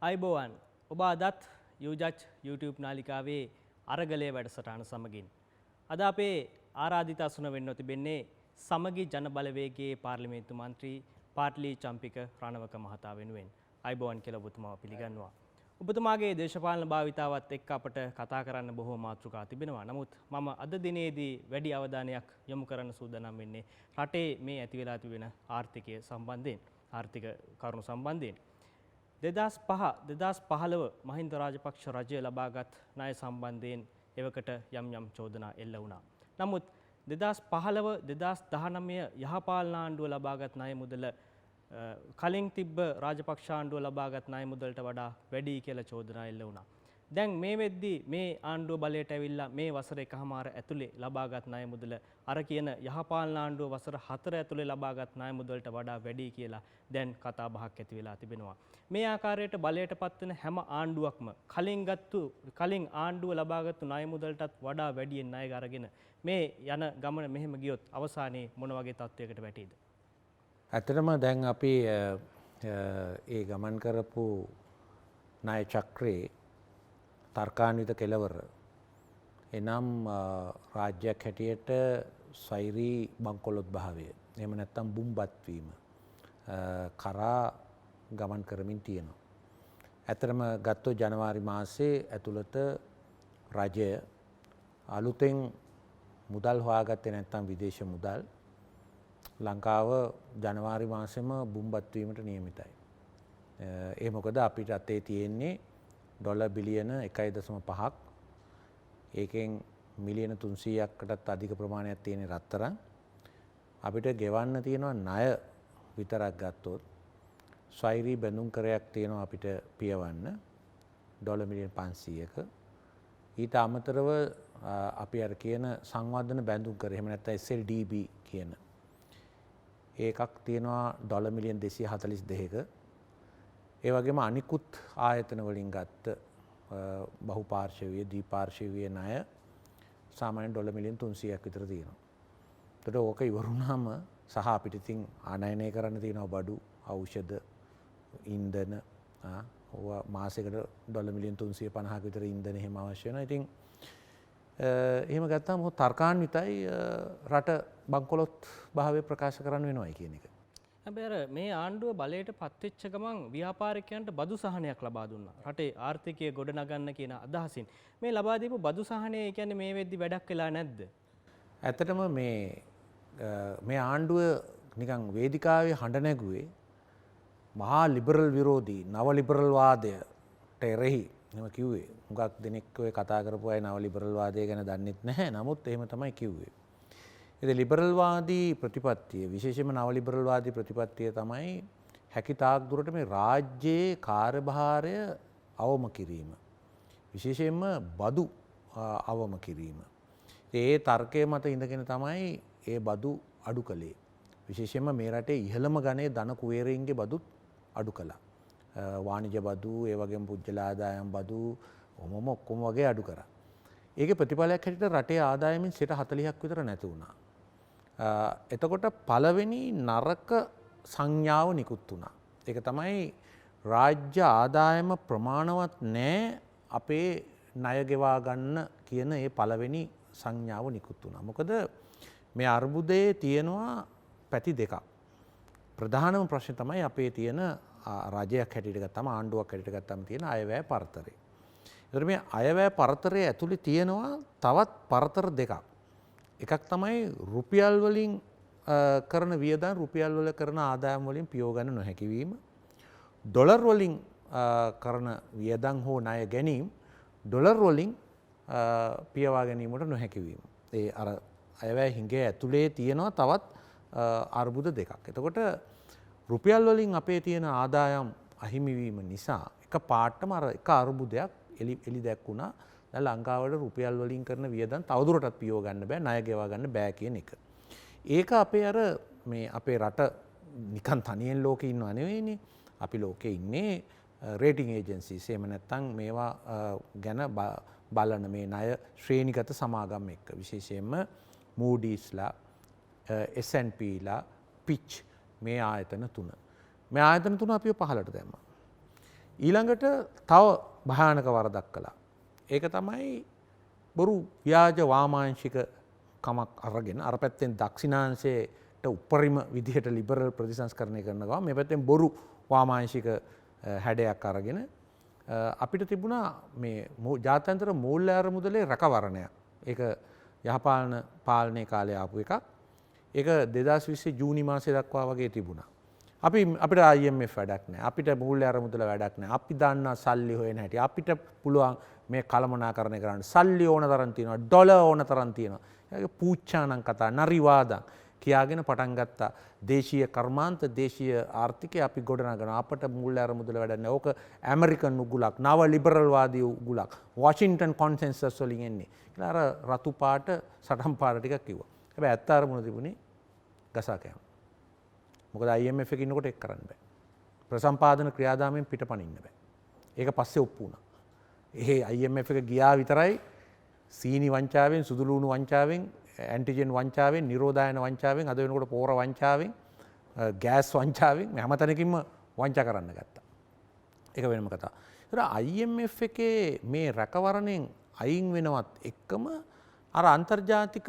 අයිබෝවන් ඔබ අදත් යූජච් YouTube නාලිකාවේ අරගලය වැඩසටහන සමගින්. අද අපේ ආරාධිත අසුන වෙන්න තිබෙන්නේ සමගි ජන බලවේගයේ පාර්ලිමේන්තු මන්ත්‍රී පාට්ලි චම්පික රණවක මහතා වෙනුවෙන්. අයිබෝවන් කියලා ඔබතුමාව පිළිගන්නවා. ඔබතුමාගේ දේශපාලන භාවිතාවත් එක්ක අපට කතා කරන්න බොහෝ මාතෘකා තිබෙනවා. නමුත් මම අද දිනේදී වැඩි අවධානයක් යොමු කරන්න සූදානම් වෙන්නේ රටේ මේ ඇති වෙලා තිබෙන ආර්ථිකය සම්බන්ධයෙන්, ආර්ථික කරුණු සම්බන්ධයෙන්. 2015 මහින්ද රාජපක්ෂ රජය ලබාගත් ණය සම්බන්ධයෙන් එවකට යම් චෝදනා එල්ල වුණා. නමුත් 2015 2019 යහපාලන ආණ්ඩුව ලබාගත් ණය මුදල කලින් තිබ්බ රාජපක්ෂ ආණ්ඩුව ලබාගත් ණය මුදලට වඩා වැඩි කියලා චෝදනා එල්ල වුණා. දැන් මේ වෙද්දී මේ ආණ්ඩුව බලයට ඇවිල්ලා මේ වසර එකහමාර ඇතුලේ ලබාගත් ණය මුදල අර කියන යහපාලන ආණ්ඩුව වසර 4 ඇතුලේ ලබාගත් ණය මුදලට වඩා වැඩි කියලා දැන් කතා බහක් ඇති වෙලා තිබෙනවා. මේ ආකාරයට බලයට පත්වන හැම ආණ්ඩුවක්ම කලින් ආණ්ඩුව ලබාගත්තු ණය මුදලටත් වඩා වැඩියෙන් ණය අරගෙන මේ යන ගමන මෙහෙම ගියොත් අවසානයේ මොන වගේ තත්වයකට වැටෙයිද? ඇත්තටම දැන් අපි ඒ ගමන් කරපු ණය චක්‍රේ තර්කාන්විත කෙලවර එනම් රාජ්‍යයක් හැටියට සෛරී බංකොලොත් භාවය එහෙම නැත්නම් බුම්බත් වීම කරා ගමන් කරමින් තියෙනවා. ඇත්තටම ගත්තොත් ජනවාරි මාසයේ ඇතුළත රජය අලුතෙන් මුදල් හොයාගත්තේ නැත්නම් විදේශ මුදල් ලංකාව ජනවාරි මාසෙම බුම්බත් වීමට නියමිතයි. ඒ මොකද අපිට අතේ තියෙන්නේ ඩොලර් බිලියන 1.5ක් ඒකෙන් මිලියන 300කටත් අධික ප්‍රමාණයක් තියෙන රත්තරන් අපිට ගෙවන්න තියෙනවා ණය විතරක් ගත්තොත් ස්වෛරී බැඳුම් කරයක් තියෙනවා අපිට පියවන්න ඩොලර් මිලියන 500ක ඊට අමතරව අපි අර කියන සංවර්ධන බැඳුම් කර එහෙම නැත්නම් SLDB කියන ඒකක් තියෙනවා ඩොලර් මිලියන 242ක ඒ වගේම අනිකුත් ආයතන වලින් ගත්ත බහුපාර්ශවීය ද්විපාර්ශවීය ණය සාමාන්‍යයෙන් ඩොලර් මිලියන 300ක් විතර තියෙනවා. ඒකට ඕක ඉවරුනහම සහ අපිට ඉතින් ආනයනය කරන්න තියෙනවා බඩු, ඖෂධ, ඉන්ධන ඕවා මාසෙකට ඩොලර් මිලියන 350ක විතර ඉන්ධන එහෙම අවශ්‍ය වෙනවා. ඉතින් එහෙම ගත්තාම මොකද තර්කාන්විතයි රට බංකොලොත් භාවය ප්‍රකාශ කරන්න වෙනවයි කියන එක. හැබැයි අර මේ ආණ්ඩුව බලයට පත්වෙච්ච ගමන් ව්‍යාපාරිකයන්ට බදු සහනයක් ලබා දුන්නා. රටේ ආර්ථිකය ගොඩනගන්න කියන අදහසින්. මේ ලබා දීපු බදු සහනය කියන්නේ මේ වෙද්දි වැඩක් වෙලා නැද්ද? ඇත්තටම මේ ආණ්ඩුව නිකන් වේදිකාවේ හඬ නැගුවේ මහා ලිබරල් විරෝධී නව ලිබරල් වාදයට එරෙහි එහෙම කිව්වේ. හුඟක් දෙනෙක් ඔය කතා කරපු අය නව ලිබරල් වාදය ගැන දන්නෙත් නැහැ. නමුත් එහෙම තමයි කිව්වේ. ඉතින් ලිබරල්වාදී ප්‍රතිපත්තිය විශේෂයෙන්ම නව ලිබරල්වාදී ප්‍රතිපත්තිය තමයි හැකිතාක් දුරට මේ රාජ්‍යයේ කාර්යභාරය අවම කිරීම. විශේෂයෙන්ම බදු අවම කිරීම. ඒ තර්කය මත ඉඳගෙන තමයි ඒ බදු අඩු කළේ. විශේෂයෙන්ම මේ රටේ ඉහළම ගණයේ ධන කුවේරයින්ගේ බදුත් අඩු කළා. වාණිජ බදු, ඒ වගේම පුජ්‍යල ආදායම් බදු ඔක්කොම වගේ අඩු කරා. ඒකේ ප්‍රතිඵලයක් හැටියට රටේ ආදායමින් 40ක් විතර නැති වුණා. එතකොට පළවෙනි නරක සංඥාව නිකුත් වුණා. ඒක තමයි රාජ්‍ය ආදායම ප්‍රමාණවත් නැහැ අපේ ණය ගෙවා ගන්න කියන ඒ පළවෙනි සංඥාව නිකුත් වුණා. මොකද මේ අර්බුදයේ තියෙනවා පැති දෙකක්. ප්‍රධානම ප්‍රශ්නේ තමයි අපේ තියෙන රජයක් හැටියට ගත්තම ආණ්ඩුවක් හැටියට ගත්තම තියෙන අයවැය පරතරය. ඒතර මේ අයවැය පරතරය ඇතුලේ තියෙනවා තවත් පරතර දෙකක්. එකක් තමයි රුපියල් වලින් කරන වියදම් රුපියල් වල කරන ආදායම් වලින් පියව ගන්න නොහැකි වීම. ඩොලර් වලින් කරන වියදම් හෝ ණය ගැනීම ඩොලර් වලින් පියවා ගැනීමට නොහැකි වීම. ඒ අර අයවැය හිඟේ ඇතුලේ තියෙනවා තවත් අර්බුද දෙකක්. එතකොට රුපියල් වලින් අපේ තියෙන ආදායම් අහිමි වීම නිසා එක පාටම අර එක අර්බුදයක් එලි දැක්ුණා. දැන් ලංකාවට රුපියල් වලින් කරන වියදම් තවදුරටත් පියව ගන්න බෑ, ණය ගෙවා ගන්න බෑ කියන එක. ඒක අපේ අර මේ අපේ රට නිකන් තනියෙන් ලෝකේ ඉන්නව නෙවෙයිනේ. අපි ලෝකේ ඉන්නේ රේටින් ඒජන්සිස් එහෙම නැත්නම් මේවා ගැන බලන මේ ණය ශ්‍රේණිගත සමාගම් එක්ක විශේෂයෙන්ම Moody'sලා S&Pලා Fitch මේ ආයතන තුන. මේ ආයතන තුන අපිව පහළට දැම්මා. ඊළඟට තව භයානක වරදක් කළා. ඒක තමයි බොරු ව්‍යාජ වාමාංශික කමක් අරගෙන අර පැත්තෙන් දක්ෂිණාංශයට උපරිම විදිහට ලිබරල් ප්‍රතිසංස්කරණය කරන ගමන් මේ පැත්තෙන් බොරු වාමාංශික හැඩයක් අරගෙන අපිට තිබුණා මේ ජාත්‍යන්තර මූල්‍ය අරමුදලේ රැකවරණයක්. ඒක යහපාලන පාලනය කාලේ ආපු එකක්. ඒක 2020 ජූනි මාසය දක්වා වගේ තිබුණා. අපිට IMF වැඩක් නැහැ. අපිට මූල්‍ය අරමුදල වැඩක් නැහැ. අපි දන්නා සල්ලි හොයන හැටි. අපිට පුළුවන් මේ කළමනාකරණය කරන්න. සල්ලි ඕන තරම් තියෙනවා. ඩොලර් ඕන තරම් තියෙනවා. ඒක පූච්චානම් කතා නරිවාදම් කියාගෙන පටන් ගත්තා. දේශීය කර්මාන්ත දේශීය ආර්ථිකය අපි ගොඩනගනවා. අපට මූල්‍ය අරමුදල වැඩක් නැහැ. ඕක ඇමරිකන් උගුලක්, නව ලිබරල් වාදී උගුලක්. වොෂින්ටන් කොන්සෙන්සස් වලින් එන්නේ. කියලා අර රතු පාට සටන් පාට ටිකක් කිව්වා. හැබැයි ඇත්ත අරමුණ තිබුණේ ගසා කෑම. මොකද IMF එක ඉන්නකොට ඒක කරන්න බෑ. ප්‍රසම්පාදන ක්‍රියාදාමයෙන් පිටපනින්න බෑ. ඒක පස්සේ ඔප්පු වුණා. IMF එක ගියා විතරයි සීනි වංචාවෙන්, සුදුලුණු වංචාවෙන්, ඇන්ටිජන් වංචාවෙන්, නිරෝධායන වංචාවෙන්, අද වෙනකොට පෝර වංචාවෙන්, ගෑස් වංචාවෙන් හැම තැනකින්ම වංචා කරන්න ගත්තා. ඒක වෙනම කතාව. ඒතර IMF එකේ මේ රැකවරණයෙන් අයින් වෙනවත් එක්කම අර අන්තර්ජාතික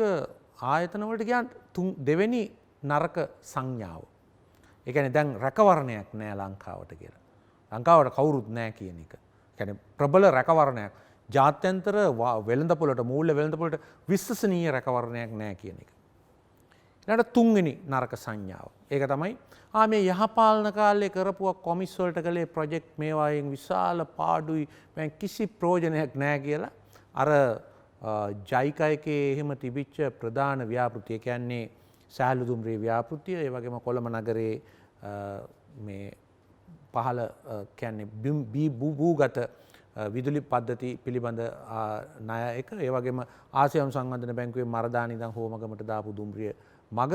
ආයතන වලට ගියාන් දෙවෙනි නරක සංඥාව. ඒ කියන්නේ දැන් රැකවරණයක් නෑ ලංකාවට කියලා. ලංකාවට කවුරුත් නෑ කියන එක. කියන්නේ ප්‍රබල රැකවරණයක් ජාත්‍යන්තර වෙළඳපොළට මූල්‍ය වෙළඳපොළට විශ්වසනීය රැකවරණයක් නෑ කියන එක. ඊළඟට තුන්වෙනි නරක සංඥාව. ඒක තමයි මේ යහපාලන කාලේ කරපුවා කොමිස් වලට කළේ ප්‍රොජෙක්ට් මේවායින් විශාල පාඩුයි මම කිසි ප්‍රයෝජනයක් නෑ කියලා අර ජයිකා එකේ එහෙම තිබිච්ච ප්‍රධාන ව්‍යාපෘතිය කියන්නේ සෑහළු දුම්රිය ව්‍යාපෘතිය, ඒ වගේම කොළඹ නගරේ මේ පහළ කියන්නේ භූගත විදුලි පද්ධති පිළිබඳ ණය එක, ඒ වගේම ආසියානු සංවර්ධන බැංකුවේ මරදාන ඉඳන් හෝමගමට දාපු දුම්රිය මග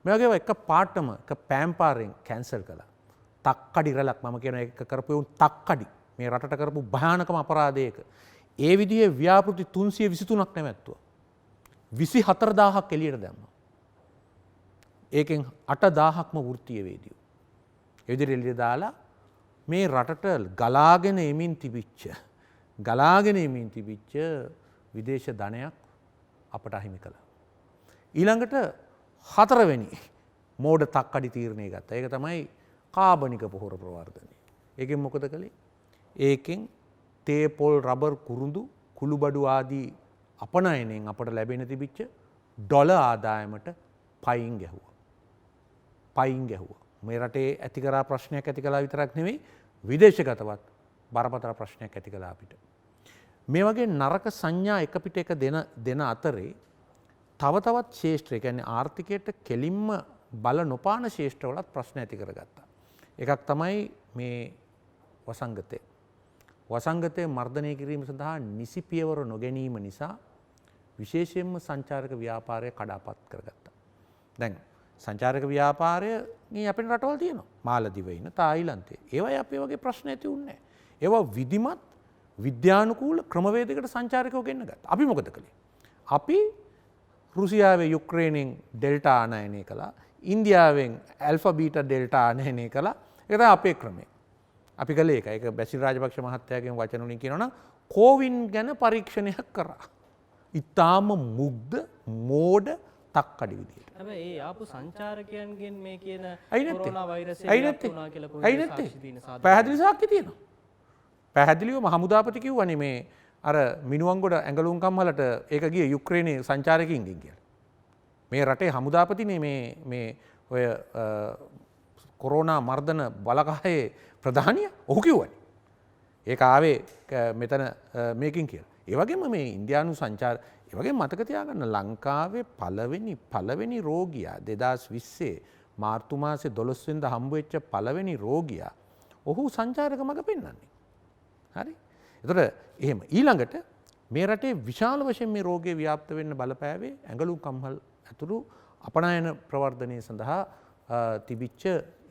මේ වගේ එක පාටම එක පෑම්පාරෙන් කැන්සල් කළා. තක්කඩි රැලක් මම කියන එක කරපු තක්කඩි මේ රටට කරපු භයානකම අපරාධයක. ඒ විදිහේ ව්‍යාපෘති 323ක් නැවැත්තුවා. 24000ක් එළියට දැම්මා. ඒකෙන් 8000ක්ම වෘත්තීය වේදියෝ. ඒ විදිහට එළියට දාලා මේ රටට ගලාගෙන එමින් තිබිච්ච විදේශ ධනයක් අපට අහිමි කළා. ඊළඟට හතරවෙනි මෝඩ තක්කඩි තීරණය ගත්තා. ඒක තමයි කාබනික පොහොර ප්‍රවර්ධනය. ඒකෙන් මොකද කළේ? ඒකෙන් තේ පොල් රබර් කුරුඳු කුළුබඩු ආදී අපනයනයෙන් අපට ලැබෙන තිබිච්ච ඩොලර් ආදායමට පයින් ගැහුවා. මේ රටේ ඇති කරා ප්‍රශ්නයක් ඇති කළා විතරක් නෙවෙයි විදේශගතවත් බරපතල ප්‍රශ්නයක් ඇති කළා අපිට. මේ වගේ නරක සංඥා එක පිට එක දෙන අතරේ තව තවත් ශේෂ්ත්‍ර, කියන්නේ ආර්ථිකයට කෙලින්ම බල නොපාන ශේෂ්ත්‍රවලත් ප්‍රශ්න ඇති කරගත්තා. එකක් තමයි මේ වසංගතය. වසංගතය මර්ධනය කිරීම සඳහා නිසි පියවර නොගැනීම නිසා විශේෂයෙන්ම සංචාරක ව්‍යාපාරය කඩාපත් කරගත්තා. දැන් සංචාරක ව්‍යාපාරය මේ අපේ රටවල් තියෙනවා. මාලදිවයින, තායිලන්තේ. ඒවයි අපේ වගේ ප්‍රශ්න ඇති වුණේ නැහැ. ඒවා විධිමත් විද්‍යානුකූල ක්‍රමවේදයකට සංචාරකයෝ ගෙන්න ගත්තා. අපි මොකද කළේ? අපි රුසියාවේ යුක්‍රේනයෙන් ඩෙල්ටා ආනයනය කළා. ඉන්දියාවෙන් ඇල්ෆා බීටා ඩෙල්ටා ආනයනය කළා. ඒක තමයි අපේ ක්‍රමය. අපි කළේ ඒක. ඒක බැසිල් රාජපක්ෂ මහත්තයාගෙන් වචන වලින් කියනවා නම් කෝවින් ගැන පරීක්ෂණයක් කරා. ඊටාම මුග්ධ මෝඩ තක්කඩි විදියට. හැබැයි ඒ ආපු සංචාරකයන්ගෙන් මේ කියන ඇයි නැත්තේ? කොරෝනා වෛරසය ඇයි ඉවත් නැත්තේ? වුණා කියලා ඇයි කොහොමද නැත්තේ? සාක්ෂි තියෙන සාධක? පැහැදිලි සාක්ෂි තියෙනවා. පැහැදිලිවම හමුදාපති කිව්වනේ මේ අර මිනුවන්ගොඩ ඇඟලුම් කම්මලට ඒක ගිය යුක්‍රේනයේ සංචාරකයින්ගෙන් කියලා. මේ රටේ හමුදාපතිනේ මේ ඔය කොරෝනා මර්ධන බලකායේ ප්‍රධානිය ඔහු කිව්වනේ. ඒක ආවේ මෙතන මේකින් කියලා. ඒ වගේම මේ ඉන්දියානු සංචාර ඒ වගේම මතක තියාගන්න ලංකාවේ පළවෙනි රෝගියා 2020 මාර්තු මාසේ 12 වෙනිදා හම්බ වෙච්ච පළවෙනි රෝගියා ඔහු සංචාරක මඟ පෙන්වන්නේ. හරි? එතකොට එහෙම ඊළඟට මේ රටේ විශාල වශයෙන් මේ රෝගය ව්‍යාප්ත වෙන්න බලපෑවේ ඇඟලුම් කම්හල් ඇතුළු අපනයන ප්‍රවර්ධනය සඳහා තිබිච්ච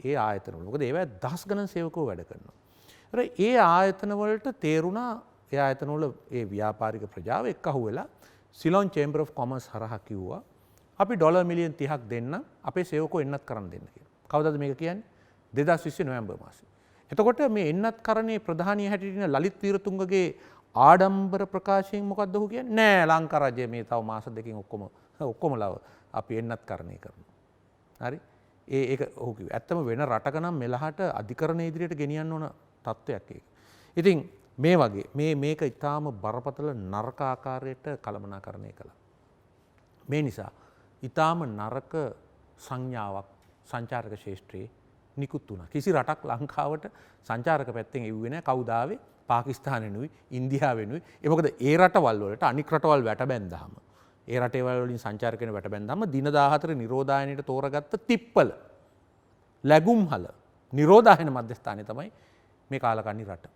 ඒ ආයතනවල. මොකද ඒවා දහස් ගණන් සේවකයෝ වැඩ කරනවා. ඒ ආයතනවලට තේරුණා ඒ ආයතනවල ඒ ව්‍යාපාරික ප්‍රජාව එක්කහුව වෙලා සිලොන් චේම්බර් ඔෆ් කොමර්ස් හරහා කිව්වා අපි ඩොලර් මිලියන් 30ක් දෙන්න අපේ සේවකයෝ එන්නත් කරන් දෙන්න කියලා. කවදාද මේක කියන්නේ? 2020 නොවැම්බර් මාසේ. එතකොට මේ එන්නත් කරණයේ ප්‍රධානී හැටියට ඉන්න ලලිත් වීරතුංගගේ ආඩම්බර ප්‍රකාශයෙන් මොකක්ද ඔහු කියන්නේ? නෑ ලංකා රජය මේ තව මාස දෙකකින් ඔක්කොම ලව අපි එන්නත් කරණය කරනවා. හරි? ඒක ඔහු කිව්වේ. ඇත්තම වෙන රටක නම් මෙලහට අධිකරණ ඉදිරියට ගෙනියන්න ඕන තත්ත්වයක් ඒක. ඉතින් මේ වගේ මේක ඊටාම බරපතල නරක ආකාරයට කළමනාකරණය කළා. මේ නිසා ඊටාම නරක සංඥාවක් සංචාරක ශේෂ්ත්‍රයේ නිකුත් වුණා. කිසි රටක් ලංකාවට සංචාරක පැත්තෙන් එව්වේ නැහැ. කවුද ආවේ? පාකිස්තානෙනුයි ඉන්දියාවෙනුයි. ඒ මොකද ඒ රටවල් වලට අනික් රටවල් වැට බැන්දාම ඒ රටේවල් වලින් සංචාරකයන් වැට බැන්දාම දින 14 නිරෝධායනයට තෝරගත්ත තිප්පල ලැබුම්හල නිරෝධායන මධ්‍යස්ථානයේ තමයි මේ කාලකන්ණි රට.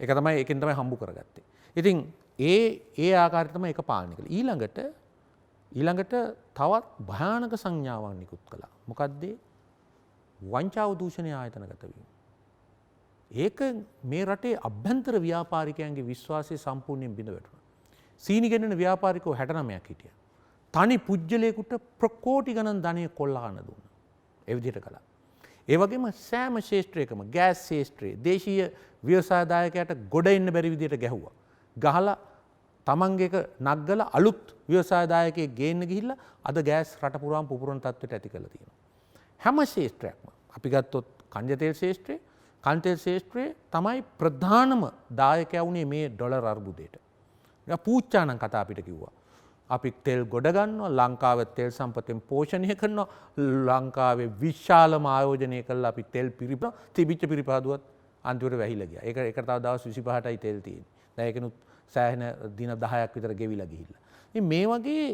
ඒක තමයි ඒකෙන් තමයි හම්බු කරගත්තේ. ඉතින් ඒ ආකාරයට තමයි ඒක පාලනය කළේ. ඊළඟට තවත් භයානක සංඥාවක් නිකුත් කළා. මොකද්ද? වංචාව දූෂණය ආයතනගත වීම. ඒක මේ රටේ අභ්‍යන්තර ව්‍යාපාරිකයන්ගේ විශ්වාසය සම්පූර්ණයෙන් බිඳ වැටුණා. සීනි ගෙන්නන ව්‍යාපාරිකයෝ 69ක් හිටියා. තනි පුජ්‍යලයකට ප්‍රකෝටි ගණන් ධනය කොල්ලාන දුන්නා. ඒ විදිහට කළා. ඒ වගේම සෑම ශේෂ්ත්‍රයකම ගෑස් ශේෂ්ත්‍රයේ දේශීය ව්‍යවසායදායකයට ගොඩ එන්න බැරි විදිහට ගැහුවා. ගහලා තමන්ගේ එක නග්ගලා අලුත් ව්‍යවසායදායකයෙක් ගේන්න ගිහිල්ලා අද ගෑස් රට පුරාම පුපුරන තත්ත්වයට ඇති කරලා තියෙනවා. හැම ශේෂ්ත්‍රයක්ම අපි ගත්තොත් කන්ජ තෙල් ශේෂ්ත්‍රයේ කන් තෙල් ශේෂ්ත්‍රයේ තමයි ප්‍රධානම දායකයා වුණේ මේ ඩොලර් අර්බුදයට. පූච්චානම් කතා අපිට කිව්වා. අපි තෙල් ගොඩ ගන්නවා ලංකාවේ තෙල් සම්පතෙන් පෝෂණය කරනවා ලංකාවේ විශාලම ආයෝජනය කළා අපි තෙල් පිරිපුන තිබිච්ච පිරිපාදුවත් අන්තිමට වැහිලා ගියා. ඒක තව දවස් 25ටයි තෙල් තියෙන්නේ. දැන් ඒකනුත් සෑහෙන දින 10ක් විතර ගෙවිලා ගිහිල්ලා. ඉතින් මේ වගේ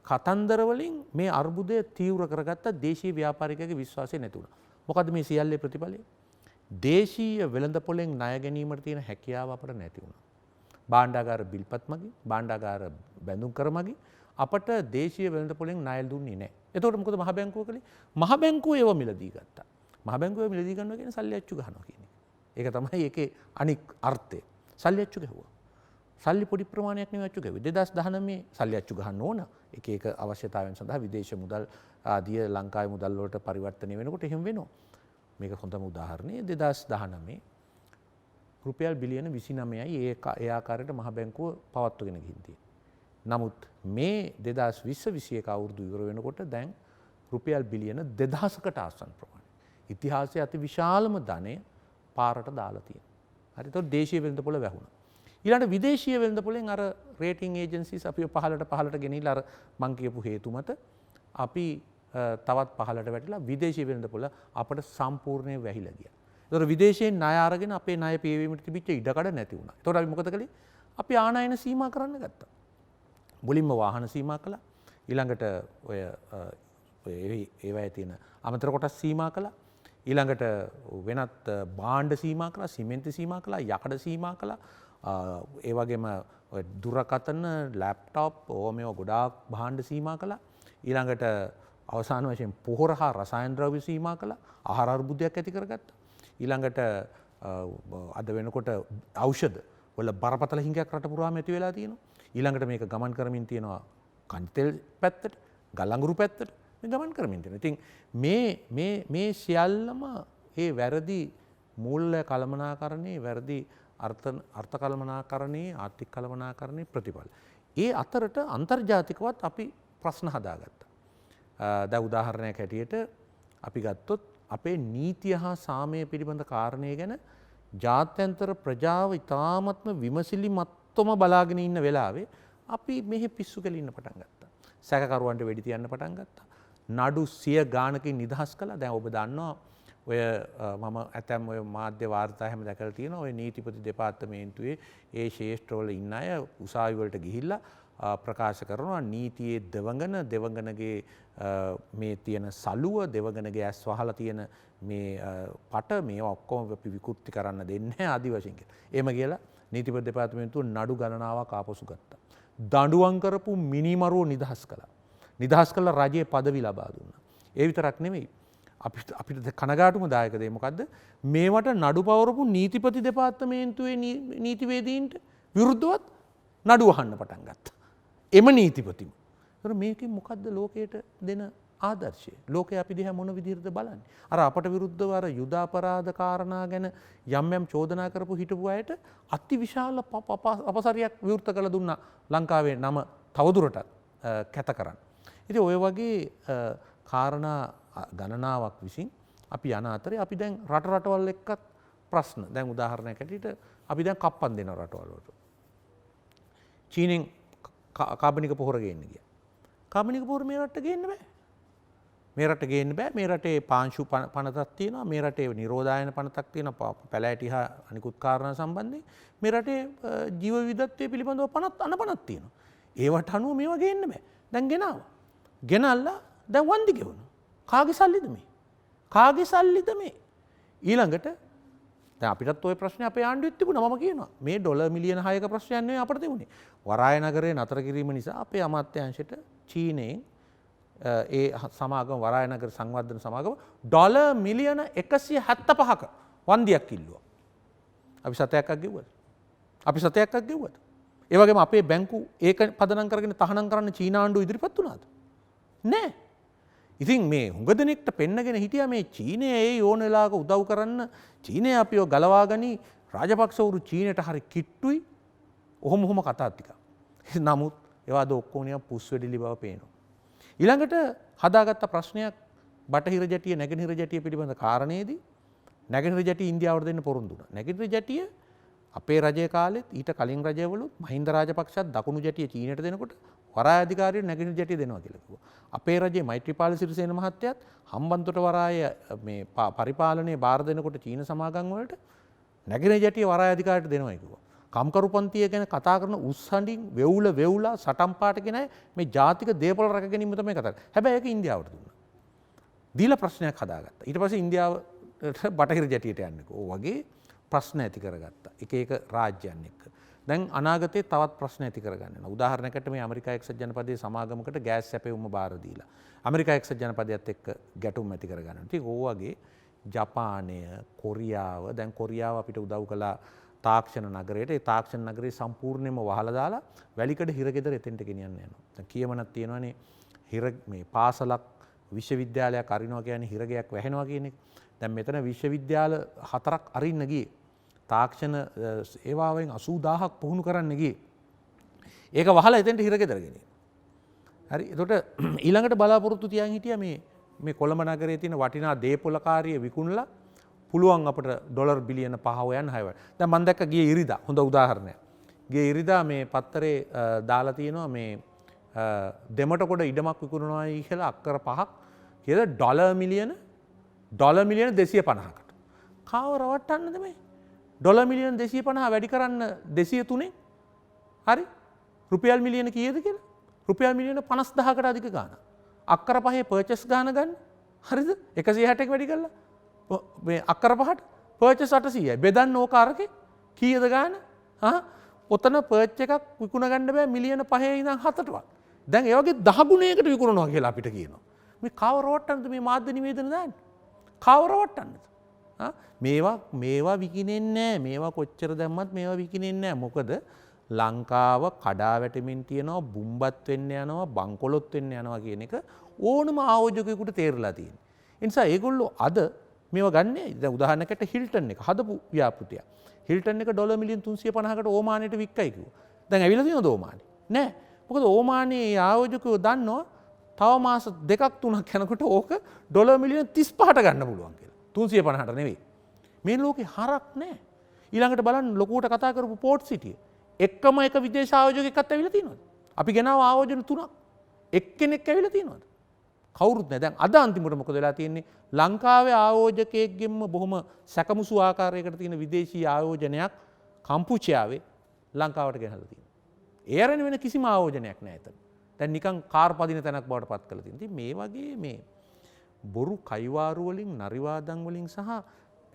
කතන්දර වලින් මේ අර්බුදය තීව්‍ර කරගත්ත දේශීය ව්‍යාපාරිකයගේ විශ්වාසය නැති වුණා. මොකද මේ සියල්ලේ ප්‍රතිඵලය? දේශීය වෙළඳපොළෙන් ණය ගැනීමට තියෙන හැකියාව අපට නැති වුණා. භාණ්ඩාගාර බිල්පත් මගින් භාණ්ඩාගාර බැඳුම් කර මගින් අපට දේශීය වෙළඳපොළෙන් ණය දුන්නේ නැහැ. එතකොට මොකද මහ බැංකුව කළේ? මහ බැංකුව ඒව මිලදී ගත්තා. මහ බැංකුව මිලදී ගන්නවා කියන්නේ සල්ලි අච්චු ගන්නවා කියන එක. ඒක තමයි ඒකේ අනික් අර්ථය. සල්ලි අච්චු ගැහුවා. සල්ලි පොඩි ප්‍රමාණයක් නෙවෙයි අච්චු ගැහුවේ. 2019 සල්ලි අච්චු ගහන්න ඕන. එක අවශ්‍යතාවයන් සඳහා විදේශ මුදල් ආදිය ලංකාවේ මුදල් වලට පරිවර්තනය වෙනකොට එහෙම වෙනවා. මේක හොඳම උදාහරණය 2019 රුපියල් බිලියන 29යි ඒ ආකාරයට මහ බැංකුව පවත්වගෙන ගිහින් තියෙන්නේ. නමුත් මේ 2020-21 අවුරුදු ඉවර වෙනකොට දැන් රුපියල් බිලියන 2000කට ආසන්න ප්‍රමාණය. ඉතිහාසයේ අති විශාලම ධනය පාරට දාලා තියෙනවා. හරි. ඒතකොට දේශීය වෙළඳපොළ වැහුණා. ඊළඟට විදේශීය වෙළඳපොළෙන් අර රේටින් ඒජන්සිස් අපිව පහළට ගෙනිහිලා අර මං කියපු හේතු මත අපි තවත් පහළට වැටිලා විදේශීය වෙළඳපොළ අපට සම්පූර්ණයෙන් වැහිලා ගියා. ඒතකොට විදේශයෙන් ණය අරගෙන අපේ ණය පියවීමට තිබිච්ච ඉඩකඩ නැති වුණා. ඒතකොට අපි මොකද කළේ? අපි ආනයන සීමා කරන්න ගත්තා. මුලින්ම වාහන සීමා කළා. ඊළඟට ඔය ඒවයේ තියෙන අමතර කොටස් සීමා කළා. ඊළඟට වෙනත් භාණ්ඩ සීමා කළා, සිමෙන්ති සීමා කළා, යකඩ සීමා කළා. ඒ වගේම දුරකථන, ලැප්ටොප් ඕවා මේවා ගොඩාක් භාණ්ඩ සීමා කළා. ඊළඟට අවසාන වශයෙන් පොහොර හා රසායන ද්‍රව්‍ය සීමා කළා. ආහාර අර්බුදයක් ඇති කරගත්තා. ඊළඟට අද වෙනකොට ඖෂධ වල බරපතල හිඟයක් රට පුරාම ඇති වෙලා තියෙනවා. ඊළඟට මේක ගමන් කරමින් තියෙනවා කන්තෙල් පැත්තට, ගල්අඟුරු පැත්තට මේ ගමන් කරමින් තියෙනවා. ඉතින් මේ සියල්ලම ඒ වැරදි මූල්‍ය කළමනාකරණේ වැරදි අර්ථ කළමනාකරණේ ආර්ථික කළමනාකරණේ ප්‍රතිඵල. ඒ අතරට අන්තර්ජාතිකවත් අපි ප්‍රශ්න හදාගත්තා. දැන් උදාහරණයක් හැටියට අපි ගත්තොත් අපේ නීතිය හා සාමය පිළිබඳ කාරණය ගැන ජාත්‍යන්තර ප්‍රජාව ඉතාමත්ම විමසිලිමත්වම බලාගෙන ඉන්න වෙලාවේ අපි මෙහි පිස්සු කෙලින්න පටන් ගත්තා. සැකකරුවන්ට වෙඩි තියන්න පටන් ගත්තා. නඩු 100 ගානකින් නිදහස් කළා. දැන් ඔබ දන්නවා ඔය මම ඇතැම් ඔය මාධ්‍ය වාර්තා හැම දැකලා තියෙනවා. ඔය නීතිපති දෙපාර්තමේන්තුවේ ඒ ශේෂ්ත්‍රවල ඉන්න අය උසාවි වලට ගිහිල්ලා ප්‍රකාශ කරනවා නීතියේ දෙවඟනගේ මේ තියෙන සලුව දෙවඟනගේ ඇස් වහලා තියෙන මේ පට මේවා ඔක්කොම අපි විකෘති කරන්න දෙන්නේ නැහැ ආදි වශයෙන් කියලා. එහෙම කියලා නීතිපති දෙපාර්තමේන්තුව නඩු ගණනාවක් ආපසු ගත්තා. දඬුවම් කරපු මිනිමරුව නිදහස් කළා. නිදහස් කළා රජයේ পদවි ලබා දුන්නා. ඒ විතරක් නෙමෙයි අපිට කනගාටුම දායක දේ මොකද්ද? මේවට නඩු පවරපු නීතිපති දෙපාර්තමේන්තුවේ නීතිවේදීන්ට විරුද්ධවත් නඩු අහන්න පටන් ගත්තා. එම නීතිපතිම. ඒතර මේකෙන් මොකද්ද ලෝකයට දෙන ආදර්ශය. ලෝකයේ අපි දිහා මොන විදිහටද බලන්නේ? අර අපට විරුද්ධව අර යුද අපරාධ කාරණා ගැන යම් යම් චෝදනා කරපු හිටපු අයට අතිවිශාල අපසරියක් විවෘත කළ දුන්නා ලංකාවේ නම තවදුරටත් කැත කරන්න. ඉතින් ඔය වගේ කාරණා ගණනාවක් විසින් අපි යන අතරේ අපි දැන් රටවල් එක්කත් ප්‍රශ්න. දැන් උදාහරණයක් ඇටියට අපි දැන් කප්පන් දෙන රටවල් වලට. චීනෙන් කාබනික පොහොර ගේන්න ගියා. කාබනික පොහොර මේ රටට ගේන්න බෑ. මේ රට ගේන්න බෑ. මේ රටේ පාංශු පනතක් තියෙනවා. මේ රටේ නිරෝධායන පනතක් තියෙනවා. පැලෑටි හා අනිකුත් කාරණා සම්බන්ධයෙන් මේ රටේ ජීව විවිධත්වය පිළිබඳව අනපනක් තියෙනවා. ඒවට අනුව මේවා ගේන්න බෑ. දැන් ගෙනාවා. ගෙනල්ලා දැන් වන්දි ගෙවනවා. කාගේ සල්ලිද මේ? කාගේ සල්ලිද මේ? ඊළඟට දැන් අපිටත් ওই ප්‍රශ්නේ අපේ ආණ්ඩුවෙත් තිබුණා. මම කියනවා මේ ඩොලර් මිලියන 6ක ප්‍රශ්නයක් නෙවෙයි අපිට තිබුණේ. වරාය නගරේ නතර කිරීම නිසා අපේ අමාත්‍යාංශයට චීනයෙන් ඒ සමාගම වරාය නගර සංවර්ධන සමාගම ඩොලර් මිලියන 175ක වන්දියක් ඉල්ලුවා. අපි සතයක්ක් ගෙව්වද? අපි සතයක්ක් ගෙව්වද? ඒ වගේම අපේ බැංකු ඒක පදනම් කරගෙන තහනම් කරන්න චීන ආණ්ඩුව ඉදිරිපත් වුණාද? නෑ. ඉතින් මේ හුඟ දෙනෙක්ට පෙන්නගෙන හිටියා මේ චීනය ඒ ඕන වෙලාවක උදව් කරන්න චීනය අපිව ගලවා ගනි රාජපක්ෂවරු චීනයට හරි කිට්ටුයි ඔහොම කතා ටික. නමුත් ඒවා අද ඔක්කොම නිකන් පුස් වෙඩිලි බව පේනවා. ඊළඟට හදාගත්ත ප්‍රශ්නයක් බටහිර ජැටිය නැගෙනහිර ජැටිය පිළිබඳ කාරණේදී නැගෙනහිර ජැටිය ඉන්දියාවට දෙන්න පොරොන්දු වුණා. නැගෙනහිර ජැටිය අපේ රජයේ කාලෙත් ඊට කලින් රජයවලුත් මහින්ද රාජපක්ෂත් දකුණු ජැටිය චීනයට දෙනකොට වරාය අධිකාරියට නැගෙනහිර ජැටිය දෙනවා කියලා කිව්වා. අපේ රජයේ මෛත්‍රීපාල සිරිසේන මහත්තයත් හම්බන්තොට වරාය මේ පරිපාලනයේ බාර දෙනකොට චීන සමාගම් වලට නැගෙනහිර ජැටිය වරාය අධිකාරියට දෙනවා කිව්වා. කම්කරුපන්තිය ගැන කතා කරන උස්සඬින් වෙවුලා සටන් පාට කියන මේ ජාතික දේපොළ රැක ගැනීම තමයි කතා කරන්නේ. හැබැයි ඒක ඉන්දියාවට දුන්නා. දීලා ප්‍රශ්නයක් හදාගත්තා. ඊට පස්සේ ඉන්දියාවට බටහිර ජැටියට යන්නකෝ. ඔය වගේ ප්‍රශ්න ඇති කරගත්තා. එක රාජ්‍යයන් එක්ක. දැන් අනාගතයේ තවත් ප්‍රශ්න ඇති කරගන්න යනවා. උදාහරණයකට මේ ඇමරිකා එක්සත් ජනපදයේ සමාගමකට ගෑස් සැපයුම බාර දීලා. ඇමරිකා එක්සත් ජනපදයත් එක්ක ගැටුම් ඇති කරගන්න. ඉතින් ඕ වගේ ජපානය, කොරියාව, දැන් කොරියාව අපිට උදව් කළා තාක්ෂණ නගරයට. ඒ තාක්ෂණ නගරේ සම්පූර්ණයෙන්ම වහලා දාලා වැලිකඩ හිරගෙදර එතෙන්ට ගෙනියන්න යනවා. දැන් කියමනක් තියෙනවානේ හිර මේ පාසලක් විශ්වවිද්‍යාලයක් අරිනවා කියන්නේ හිරගයක් වැහෙනවා කියන එක. දැන් මෙතන විශ්වවිද්‍යාල 4ක් අරින්න ගියේ. තාක්ෂණ ඒවාවෙන් 80000ක් පුහුණු කරන්න ගියේ. ඒක වහලා එතෙන්ට හිරගෙදර ගෙනියන. හරි. එතකොට ඊළඟට බලාපොරොත්තු තියන් හිටියා මේ කොළඹ නගරයේ තියෙන වටිනා දේපොළකාරිය විකුණලා පුළුවන් අපට ඩොලර් බිලියන 5 හොයන්න 6 වයි. දැන් මම දැක්ක ගියේ ඉරිදා හොඳ උදාහරණයක්. ගියේ ඉරිදා මේ පත්තරේ දාලා තියෙනවා මේ දෙමටකොඩ ඉඩමක් විකුණනවායි කියලා අක්කර 5ක් කියලා ඩොලර් මිලියන 250කට. කාව රවට්ටන්නද මේ? ඩොලර් මිලියන 250 වැඩි කරන්න 203න් හරි? රුපියල් මිලියන කීයද කියලා? රුපියල් මිලියන 50000කට අධික ගාණක්. අක්කර 5 පර්චේස් ගාණ ගන්න. හරිද? 160ක් වැඩි කරලා මේ අක්කර 5ට පර්චේස් 800යි. බෙදන්න ඕක අරකේ කීයද ගාණ? ඔතන පර්ච් එකක් විකුණ ගන්න බෑ මිලියන 5 ඉඳන් 7ටවත්. දැන් ඒ වගේ 10 ගුණයකට විකුණනවා කියලා අපිට කියනවා. මේ කව රවට්ටන්නද මේ මාධ්‍ය නිවේදන දාන්නේ? කව රවට්ටන්නද? මේවා විකිනෙන්නේ නැහැ. මේවා කොච්චර දැම්මත් මේවා විකිනෙන්නේ නැහැ. මොකද ලංකාව කඩා වැටෙමින් තියෙනවා, බුම්බත් වෙන්න යනවා, බංකොලොත් වෙන්න යනවා කියන එක ඕනම ආයෝජකයෙකුට තේරලා තියෙනවා. ඒ නිසා ඒගොල්ලෝ අද මේවා ගන්නේ දැන් උදාහරණයකට හිල්ටන් එක හදපු ව්‍යාපෘතිය. හිල්ටන් එක ඩොලර් මිලියන 350කට ඕමානයට වික්කයි කිව්වා. දැන් ඇවිල්ලා තියෙනවද ඕමානේ? නෑ. මොකද ඕමානේ ආයෝජකයෝ දන්නවා තව මාස 2ක් 3ක් යනකොට ඕක ඩොලර් මිලියන 35ට ගන්න පුළුවන් කියලා. 350ට නෙවෙයි. මේ ලෝකේ හරක් නෑ. ඊළඟට බලන්න ලොකුවට කතා කරපු පෝට් සිටිය. එකම එක විදේශ ආයෝජකයෙක්වත් ඇවිල්ලා තියෙනවද? අපි ගෙනාව ආයෝජන 3ක්. එක්කෙනෙක් ඇවිල්ලා තියෙනවද? කවුරුත් නෑ. දැන් අද අන්තිමට මොකද වෙලා තියෙන්නේ? ලංකාවේ ආයෝජකයෙක්ගෙන්ම බොහොම සැකමුසු ආකාරයකට තියෙන විදේශීය ආයෝජනයක් කම්පුචියාවේ ලංකාවට ගෙනල්ලා තියෙනවා. ඒ අරගෙන වෙන කිසිම ආයෝජනයක් නෑ එතන. දැන් නිකන් කාර් පදින තැනක් බවට පත් කරලා තියෙනවා. ඉතින් මේ වගේ මේ බොරු කයිවාරු වලින් නරිවාදන් වලින් සහ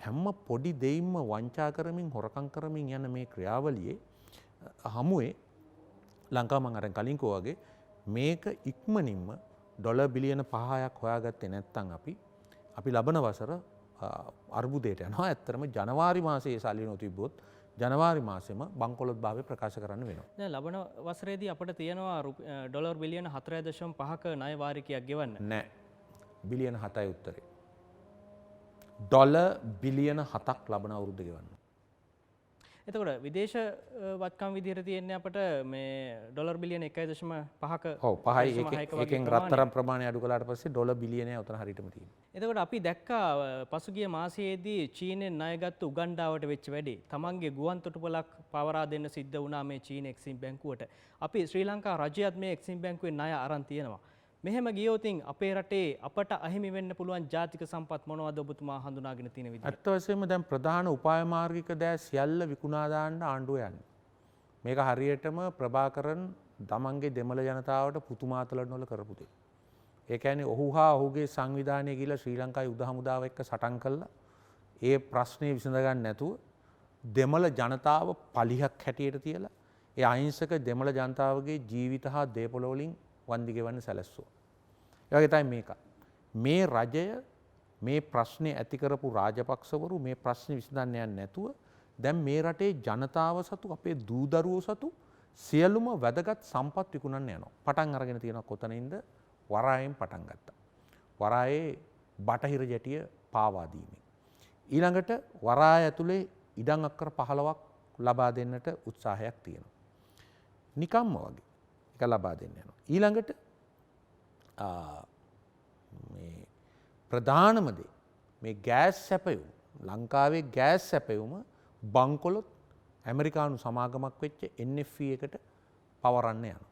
හැම පොඩි දෙයින්ම වංචා කරමින් හොරකම් කරමින් යන මේ ක්‍රියාවලියේ හමුවේ ලංකාව මම අර කලින් කෝ වගේ මේක ඉක්මනින්ම ඩොලර් බිලියන 5ක් හොයාගත්තේ නැත්නම් අපි ලබන වසර අර්බුදයට යනවා. ඇත්තටම ජනවාරි මාසයේ සල්ලි නොතිබ්බොත් ජනවාරි මාසෙම බංකොලොත් භාවය ප්‍රකාශ කරන්න වෙනවා. දැන් ලබන වසරේදී අපිට තියෙනවා ඩොලර් බිලියන 4.5ක ණය වාරිකයක් ගෙවන්න. නෑ. බිලියන 7යි උත්තරේ. ඩොලර් බිලියන 7ක් ලබන අවුරුද්ද ගෙවන්න. එතකොට විදේශ වත්කම් විදිහට තියෙන්නේ අපට මේ ඩොලර් බිලියන 1.5ක ඔව් 5යි එකෙන් රත්තරන් ප්‍රමාණය අඩු කළාට පස්සේ ඩොලර් බිලියනය උතන හරියටම තියෙනවා. එතකොට අපි දැක්කා පසුගිය මාසයේදී චීනෙන් ණයගත්තු උගන්ඩාවට වෙච්ච වැඩේ. තමන්ගේ ගුවන් තොටුපළක් පවරා දෙන්න සිද්ධ වුණා මේ චීන එක්සිම් බැංකුවට. අපි ශ්‍රී ලංකා රජයත් මේ එක්සිම් බැංකුවේ ණය අරන් තියෙනවා. මෙහෙම ගියොතින් අපේ රටේ අපට අහිමි වෙන්න පුළුවන් ජාතික සම්පත් මොනවද ඔබතුමා හඳුනාගෙන තියෙන විදිහ? ඇත්ත වශයෙන්ම දැන් ප්‍රධාන උපාය මාර්ගික දෑ සියල්ල විකුණා දාන්න ආණ්ඩුව යන්නේ. මේක හරියටම ප්‍රභාකරන් තමන්ගේ දෙමළ ජනතාවට පුතුමාතලනවල කරපු දෙයක්. ඒ කියන්නේ ඔහු හා ඔහුගේ සංවිධානය ගිහිල්ලා ශ්‍රී ලංකාවේ යුද හමුදාව එක්ක සටන් කළා. ඒ ප්‍රශ්නේ විසඳ ගන්න නැතුව දෙමළ ජනතාව පලිහක් හැටියට තියලා ඒ අහිංසක දෙමළ ජනතාවගේ ජීවිත හා දේපොළ වලින් වන්දි ගෙවන්න සැලැස්සුවා. ඒ වගේ තමයි මේක. මේ රජය මේ ප්‍රශ්නේ ඇති කරපු රාජපක්ෂවරු මේ ප්‍රශ්නේ විසඳන්න යන්නේ නැතුව දැන් මේ රටේ ජනතාව සතු අපේ දූ දරුවෝ සතු සියලුම වැදගත් සම්පත් විකුණන්න යනවා. පටන් අරගෙන තියෙනවා කොතනින්ද? වරායෙන් පටන් ගත්තා. වරායේ බටහිර ජැටිය පාවා දීමෙන්. ඊළඟට වරාය ඇතුලේ ඉඩම් අක්කර 15ක් ලබා දෙන්නට උත්සාහයක් තියෙනවා. නිකම්ම වගේ. ඒක ලබා දෙන්න යනවා. ඊළඟට මේ ප්‍රධානම දේ මේ ගෑස් සැපයුම ලංකාවේ ගෑස් සැපයුම බංකොලොත් ඇමරිකානු සමාගමක් වෙච්ච NFE එකට පවරන්න යනවා.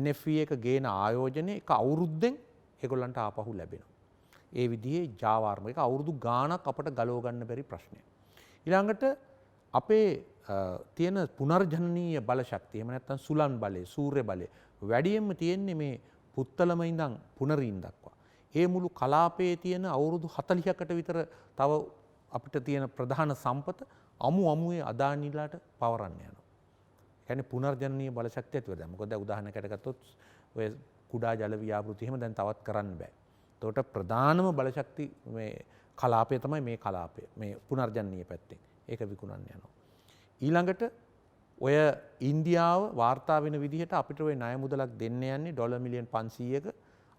NFE එක ගේන ආයෝජනය එක අවුරුද්දෙන් ඒගොල්ලන්ට ආපහු ලැබෙනවා. ඒ විදිහේ ජාවාර්ම එක අවුරුදු ගාණක් අපට ගලව ගන්න බැරි ප්‍රශ්නයක්. ඊළඟට අපේ තියෙන පුනර්ජනනීය බල ශක්තිය එහෙම නැත්නම් සුලන් බලය, සූර්ය බලය වැඩියෙන්ම තියෙන්නේ මේ පුත්තලම ඉඳන් පුනරීන් දක්වා. ඒ මුළු කලාපයේ තියෙන අවුරුදු 40කට විතර තව අපිට තියෙන ප්‍රධාන සම්පත අමුවේ අදානිලාට පවරන්න යනවා. ඒ කියන්නේ පුනර්ජනනීය බල ශක්තිය ඇතුව දැන් මොකද උදාහරණයකට ගත්තොත් ඔය කුඩා ජල ව්‍යාපෘති එහෙම දැන් තවත් කරන්න බෑ. ඒකට ප්‍රධානම බල ශක්ති මේ කලාපය තමයි මේ කලාපය. මේ පුනර්ජනනීය පැත්තෙන්. ඒක විකුණන්න යනවා. ඊළඟට ඔය ඉන්දියාව වාර්තා වෙන විදිහට අපිට ඔය ණය මුදලක් දෙන්න යන්නේ ඩොලර් මිලියන් 500ක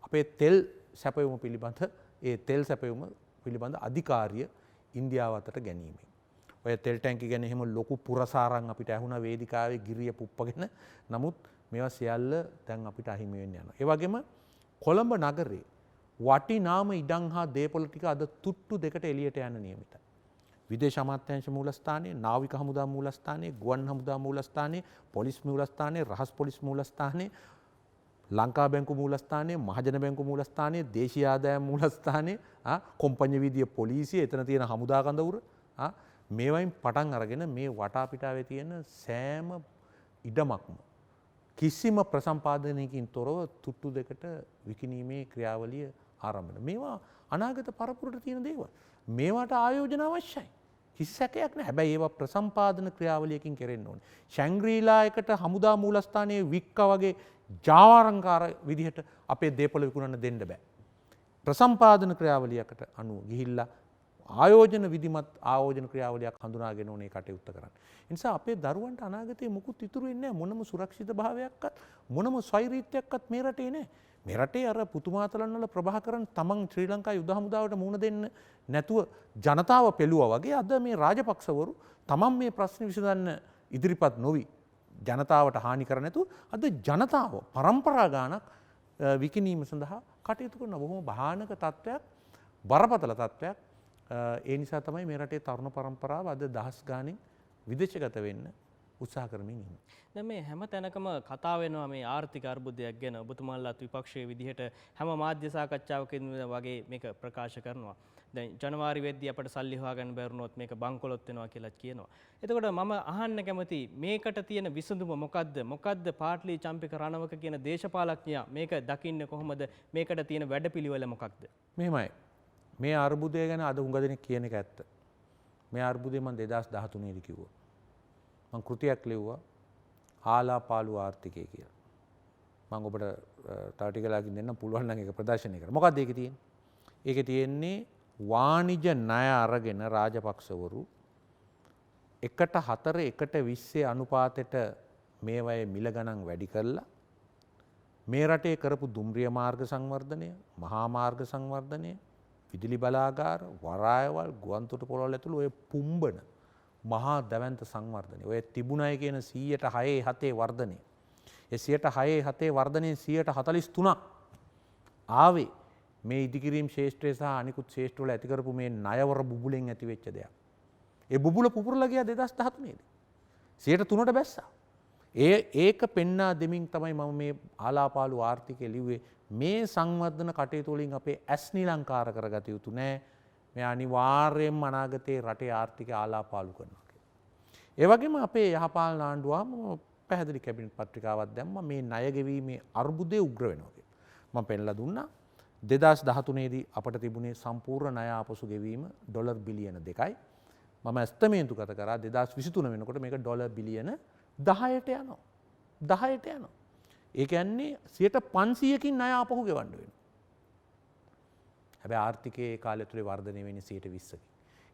අපේ තෙල් සැපයුම පිළිබඳ ඒ තෙල් සැපයුම පිළිබඳ අධිකාරිය ඉන්දියාව අතට ගැනීමෙන්. ඔය තෙල් ටැංකි ගැන එහෙම ලොකු පුරසාරම් අපිට ඇහුණා වේදිකාවේ ගිරිය පුප්පගෙන. නමුත් මේවා සියල්ල දැන් අපිට අහිමි වෙන්න යනවා. ඒ වගේම කොළඹ නගරේ වටිනාම ඉඩම් හා දේපොළ ටික අද තුට්ටු දෙකට එළියට යන නියමිතයි. විදේශ අමාත්‍යාංශ මූලස්ථානයේ, නාවික හමුදා මූලස්ථානයේ, ගුවන් හමුදා මූලස්ථානයේ, පොලිස් මූලස්ථානයේ, රහස් පොලිස් මූලස්ථානයේ, ලංකා බැංකු මූලස්ථානයේ, මහජන බැංකු මූලස්ථානයේ, දේශීය ආදායම් මූලස්ථානයේ, කොම්පඤ්ඤ වීදියේ පොලිසිය, එතන තියෙන හමුදා කඳවුර, මේවයින් පටන් අරගෙන මේ වටා පිටාවේ තියෙන සෑම ඉඩමක්ම කිසිම ප්‍රසම්පාදනයකින් තොරව තුට්ටු දෙකට විකිණීමේ ක්‍රියාවලිය ආරම්භ වෙනවා. මේවා අනාගත පරපුරට තියෙන දේවල්. මේවට ආයෝජන අවශ්‍යයි. කිසි සැකයක් නැහැ. හැබැයි ඒවා ප්‍රසම්පාදන ක්‍රියාවලියකින් කෙරෙන්න ඕනේ. ශැංග්‍රීලා එකට හමුදා මූලස්ථානයේ වික්කා වගේ ජාවාරංකාර විදිහට අපේ දේපොළ විකුණන්න දෙන්න බෑ. ප්‍රසම්පාදන ක්‍රියාවලියකට අනුව ගිහිල්ලා ආයෝජන විධිමත් ආයෝජන ක්‍රියාවලියක් හඳුනාගෙන ඕනේ කටයුත්ත කරන්න. ඒ නිසා අපේ දරුවන්ට අනාගතයේ මුකුත් ඉතුරු වෙන්නේ නැහැ. මොනම සුරක්ෂිත භාවයක්වත් මොනම ස්වෛරීත්වයක්වත් මේ රටේ නැහැ. මේ රටේ අර පුතුමාතලන් වල ප්‍රභාකරන් තමන් ශ්‍රී ලංකා යුද හමුදාවට මුහුණ දෙන්න නැතුව ජනතාව පෙළුවා වගේ අද මේ රාජපක්ෂවරු තමන් මේ ප්‍රශ්න විසඳන්න ඉදිරිපත් නොවි ජනතාවට හානි කර නැතුව අද ජනතාව පරම්පරා ගානක් විකිණීම සඳහා කටයුතු කරන බොහොම භයානක තත්ත්වයක්, බරපතල තත්ත්වයක්. ඒ නිසා තමයි මේ රටේ තරුණ පරම්පරාව අද දහස් ගාණින් විදේශගත වෙන්න උත්සාහ කරමින් ඉන්නේ. දැන් මේ හැම තැනකම කතා වෙනවා මේ ආර්ථික අර්බුදයක් ගැන. ඔබතුමාලාත් විපක්ෂයේ විදිහට හැම මාධ්‍ය සාකච්ඡාවකින් වගේ මේක ප්‍රකාශ කරනවා. දැන් ජනවාරි වෙද්දී අපිට සල්ලි හොයාගන්න බැරුණොත් මේක බංකොලොත් වෙනවා කියලා කියනවා. එතකොට මම අහන්න කැමති මේකට තියෙන විසඳුම මොකද්ද? මොකද්ද පාට්ලි චම්පික රණවක කියන දේශපාලඥයා මේක දකින්නේ කොහොමද? මේකට තියෙන වැඩපිළිවෙල මොකක්ද? මෙහෙමයි. මේ අර්බුදය ගැන අද හුඟ දෙනෙක් කියන එක ඇත්ත. මේ අර්බුදය මම 2013 දී කිව්වා. මම කෘතියක් ලිව්වා ආලා පාලු ආර්ථිකය කියලා. මම ඔබට තව ටික වෙලාවකින් දෙන්නම් පුළුවන් නම් ඒක ප්‍රදර්ශනය කරන්න. මොකක්ද ඒකේ තියෙන්නේ? ඒකේ තියෙන්නේ වාණිජ ණය අරගෙන රාජපක්ෂවරු 1:4 1:20 අනුපාතයට මේවයේ මිල ගණන් වැඩි කරලා මේ රටේ කරපු දුම්රිය මාර්ග සංවර්ධනය, මහා මාර්ග සංවර්ධනය, විදුලි බලාගාර, වරායවල්, ගුවන්තොටුපොළවල් ඇතුළු ඔය පුම්බන මහා දැවැන්ත සංවර්ධනය. ඔය තිබුණයි කියන 106.7 වර්ධනය. ඒ 106.7 වර්ධනයෙන් 143ක් ආවේ මේ ඉදිකිරීම් ශේෂ්ත්‍රය සහ අනිකුත් ශේෂ්ත්‍රවල ඇති කරපු මේ ණයවර බුබුලෙන් ඇති වෙච්ච දෙයක්. ඒ බුබුල පුපුරලා ගියා 2013 දී. 103ට බැස්සා. ඒක පෙන්වා දෙමින් තමයි මම මේ ආලාපාලු ආර්ථිකය ලිව්වේ. මේ සංවර්ධන කටයුතු වලින් අපේ ඇස් නිලංකාර කරගත යුතු නෑ. මේ අනිවාර්යයෙන්ම අනාගතයේ රටේ ආර්ථිකය ආලාපාලු කරනවා කියලා. ඒ වගේම අපේ යහපාලන ආණ්ඩුවම පැහැදිලි කැබිනට් පත්‍රිකාවක් දැම්මා මේ ණය ගෙවීමේ අර්බුදය උග්‍ර වෙනවා කියලා. මම පෙන්නලා දුන්නා 2013 දී අපට තිබුණේ සම්පූර්ණ ණය ආපසු ගෙවීම ඩොලර් බිලියන 2යි. මම ඇස්තමේන්තු ගත කරා 2023 වෙනකොට මේක ඩොලර් බිලියන 10ට යනවා. 10ට යනවා. ඒ කියන්නේ 500කින් ණය ආපහු ගෙවන්න වෙනවා. හැබැයි ආර්ථිකයේ කාලය තුලේ වර්ධනය වෙන්නේ 120කින්.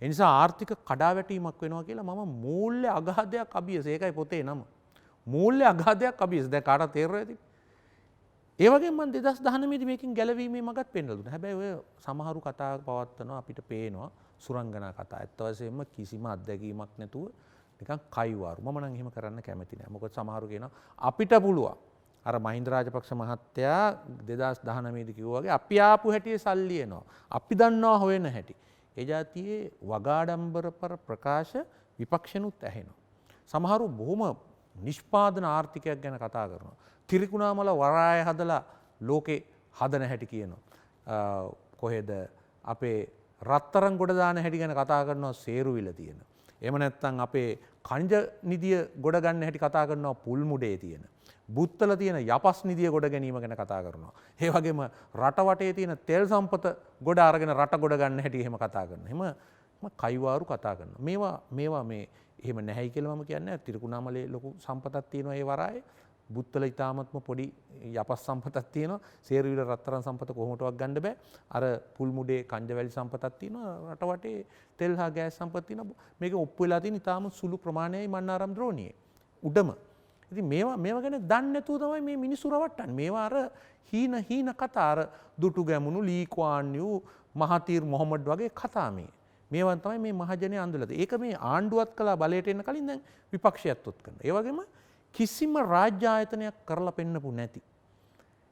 ඒ නිසා ආර්ථික කඩාවැටීමක් වෙනවා කියලා මම මූල්‍ය අගාධයක් අභියස. ඒකයි පොතේ නම. මූල්‍ය අගාධයක් අභියස. දැන් කාටද තේරෙන්නේ ඇති? ඒ වගේම මම 2019 දී මේකෙන් ගැලවීමේ මගත් පෙන්නලා දුන්නා. හැබැයි ඔය සමහරු කතා පවත්වනවා අපිට පේනවා සුරංගනා කතා. ඇත්ත වශයෙන්ම කිසිම අත්දැකීමක් නැතුව නිකන් කයිවාරු. මම නම් එහෙම කරන්න කැමති නෑ. මොකද සමහරු කියනවා අපිට පුළුවන්. අර මහින්ද රාජපක්ෂ මහත්තයා 2019 දී කිව්වා වගේ අපි ආපු හැටියේ සල්ලි එනවා. අපි දන්නවා හොයන හැටි. ඒ જાතියේ වගාඩම්බරපර ප්‍රකාශ විපක්ෂනුත් ඇහෙනවා. සමහරු බොහොම නිෂ්පාදන ආර්ථිකයක් ගැන කතා කරනවා. තිරිකුණාමල වරාය හදලා ලෝකේ හදන හැටි කියනවා. කොහෙද අපේ රත්තරන් ගොඩ දාන හැටි ගැන කතා කරනවා සේරුවිල තියෙන. එහෙම නැත්නම් අපේ කංජ නිදිය ගොඩ ගන්න හැටි කතා කරනවා පුල් මුඩේ තියෙන. බුත්තල තියෙන යපස් නිදිය ගොඩ ගැනීම ගැන කතා කරනවා. ඒ වගේම රට වටේ තියෙන තෙල් සම්පත ගොඩ අරගෙන රට ගොඩ ගන්න හැටි එහෙම කතා කරනවා. එහෙම කයිවාරු කතා කරනවා. මේවා මේ එහෙම නැහැයි කියලා මම කියන්නේ නැහැ. තිරිකුණාමලේ ලොකු සම්පතක් තියෙනවා ඒ වරායේ. බුත්තල ඉතාමත්ම පොඩි යපස් සම්පතක් තියෙනවා. සේරුවිල රත්තරන් සම්පත කොහොමටවත් ගන්න බෑ. අර පුල් මුඩේ කංජවැලි සම්පතක් තියෙනවා. රට වටේ තෙල් හා ගෑස් සම්පත තියෙනවා. මේක ඔප්පු වෙලා තියෙන ඉතාම සුළු ප්‍රමාණයයි මන්නාරම් ද්‍රෝණියේ උඩම. ඉතින් මේවා ගැන දන්නේ නැතුව තමයි මේ මිනිස්සු රවට්ටන්නේ. මේවා අර හීන කතා අර දුටු ගැමුණු ලී කුවාන් යූ මහතීර් මොහමඩ් වගේ කතා මේ. මේවන් තමයි මේ මහජනය අඳුලද. ඒක මේ ආණ්ඩුවත් කළා බලයට එන්න කලින් දැන් විපක්ෂයත් උත් කරනවා. ඒ වගේම කිසිම රාජ්‍ය ආයතනයක් කරලා පෙන්නපු නැති.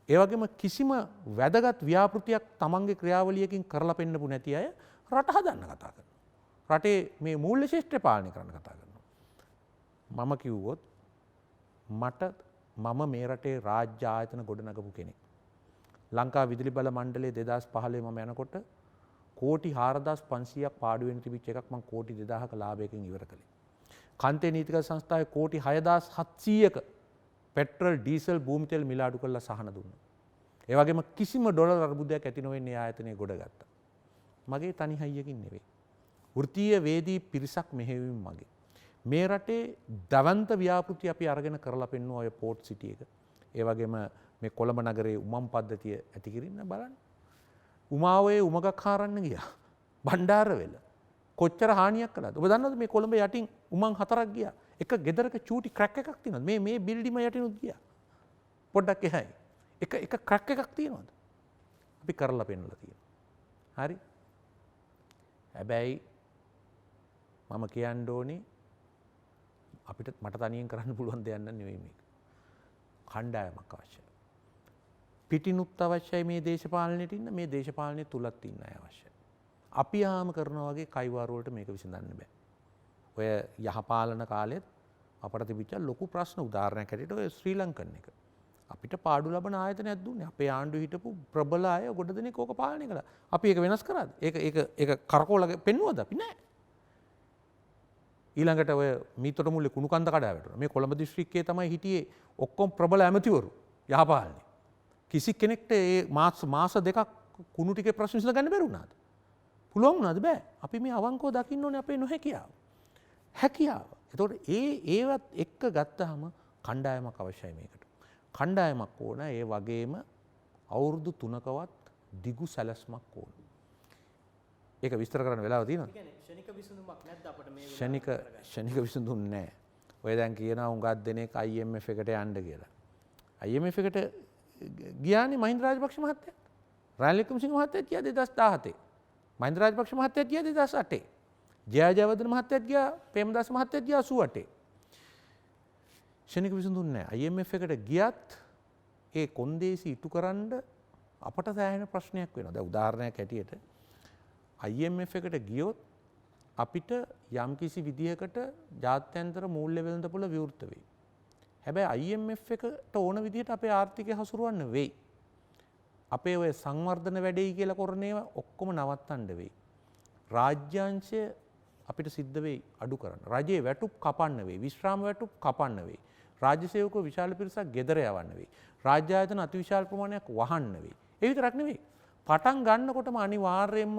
ඒ වගේම කිසිම වැදගත් ව්‍යාපෘතියක් තමන්ගේ ක්‍රියාවලියකින් කරලා පෙන්නපු නැති අය රට හදන්න කතා කරනවා. රටේ මේ මූල්‍ය ශිෂ්ට්‍ය පාලනය කරන්න කතා කරනවා. මම කිව්වොත් මම මේ රටේ රාජ්‍ය ආයතන ගොඩනගපු කෙනෙක්. ලංකා විදුලි බල මණ්ඩලයේ 2015 මම යනකොට කෝටි 4500ක් පාඩුවෙන් තිබිච්ච එකක් මම කෝටි 2000ක ලාභයකින් ඉවර කළේ. කන්තේ නීතිගත සංස්ථාවේ කෝටි 6700ක පෙට්‍රල් ඩීසල් භූමි තෙල් මිල අඩු කරලා සහන දුන්නා. ඒ වගේම කිසිම ඩොලර් අර්බුදයක් ඇති නොවෙන්නේ ආයතනය ගොඩගත්තා. මගේ තනි හයියකින් නෙවෙයි. වෘත්තීය වේදී පිරිසක් මෙහෙයවීම මගේ. මේ රටේ දවන්ත ව්‍යාපෘති අපි අරගෙන කරලා පෙන්නුවා ඔය පෝට් සිටි එක. ඒ වගේම මේ කොළඹ නගරයේ උමම් පද්ධතිය ඇති කිරින්න බලන්න. උමාවයේ උමගක් හාරන්න ගියා. බණ්ඩාරවෙල. කොච්චර හානියක් කළාද? ඔබ දන්නවද මේ කොළඹ යටින් උමං 4ක් ගියා. එක ගෙදරක චූටි ක්‍රැක් එකක් තියෙනවා. මේ බිල්ඩිම යටිනුත් ගියා. පොඩ්ඩක් එහායි. එක ක්‍රැක් එකක් තියෙනවද? අපි කරලා පෙන්නලා තියෙනවා. හරි? හැබැයි මම කියන්න ඕනේ අපිට මට තනියෙන් කරන්න පුළුවන් දෙයක් නෙවෙයි මේක. කණ්ඩායමක් අවශ්‍යයි. පිටිනුත් අවශ්‍යයි මේ දේශපාලනයට ඉන්න, මේ දේශපාලනය තුලත් ඉන්න අය අවශ්‍යයි. අපි ආම කරනවා වගේ කයිවාරු වලට මේක විසඳන්න බෑ. ඔය යහපාලන කාලෙත් අපට තිබිච්ච ලොකු ප්‍රශ්න උදාහරණයක් හැටියට ඔය ශ්‍රී ලංකන් එක. අපිට පාඩු ලබන ආයතනයක් දුන්නේ. අපේ ආණ්ඩුවේ හිටපු ප්‍රබල අය ගොඩ දෙනෙක් ඕක පාලනය කළා. අපි ඒක වෙනස් කරාද? ඒක කරකෝලගේ පෙන්නුවද අපි නෑ. ඊළඟට ඔය මීතොට මුල්ලේ කුණු කන්ද කඩා වැටුණා. මේ කොළඹ දිස්ත්‍රික්කයේ තමයි හිටියේ ඔක්කොම ප්‍රබල ඇමතිවරු යහපාලනේ. කිසි කෙනෙක්ට ඒ මාස දෙකක් කුණු ටිකේ ප්‍රශ්න විසඳ ගන්න බැරි වුණාද? පුළුවන් වුණාද? බෑ. අපි මේ අවංකව දකින්න ඕනේ අපේ නොහැකියාව. හැකියාව. එතකොට ඒවත් එක්ක ගත්තාම කණ්ඩායමක් අවශ්‍යයි මේකට. කණ්ඩායමක් ඕන. ඒ වගේම අවුරුදු 3කවත් දිගු සැලැස්මක් ඕන. ඒක විස්තර කරන්න වෙලාව තියෙනවද? ෂණික විසඳුමක් නැද්ද අපිට මේ ෂණික විසඳුම් නැහැ. ඔය දැන් කියනවා උඟක් දෙනෙක් IMF එකට යන්න කියලා. IMF එකට ගියානේ මහින්ද රාජපක්ෂ මහත්තයා. රනිල් වික්‍රමසිංහ මහත්තයා ගියා 2017. මහින්ද රාජපක්ෂ මහත්තයා ගියා 2008. ජයා ජයවර්ධන මහත්තයා ගියා, ප්‍රේමදාස මහත්තයා ගියා 88. ෂණික විසඳුන්නේ නැහැ. IMF එකට ගියත් ඒ කොන්දේසි ඉටු කරන්න අපට සෑහෙන ප්‍රශ්නයක් වෙනවා. දැන් උදාහරණයක් ඇටියට IMF එකට ගියොත් අපිට යම්කිසි විදිහකට ජාත්‍යන්තර මූල්‍ය වෙළඳපොළ විවෘත වෙයි. හැබැයි IMF එකට ඕන විදිහට අපේ ආර්ථිකය හසුරුවන්න වෙයි. අපේ ඔය සංවර්ධන වැඩේ කියලා කරන ඒවා ඔක්කොම නවත්තන්න වෙයි. රාජ්‍යාංශය අපිට සිද්ධ වෙයි අඩු කරන්න. රජයේ වැටුප් කපන්න වෙයි. විශ්‍රාම වැටුප් කපන්න වෙයි. රාජ්‍ය සේවකයෝ විශාල පිරිසක් ගෙදර යවන්න වෙයි. රාජ්‍ය ආයතන අතිවිශාල ප්‍රමාණයක් වහන්න වෙයි. ඒ විතරක් නෙවෙයි. පටන් ගන්නකොටම අනිවාර්යයෙන්ම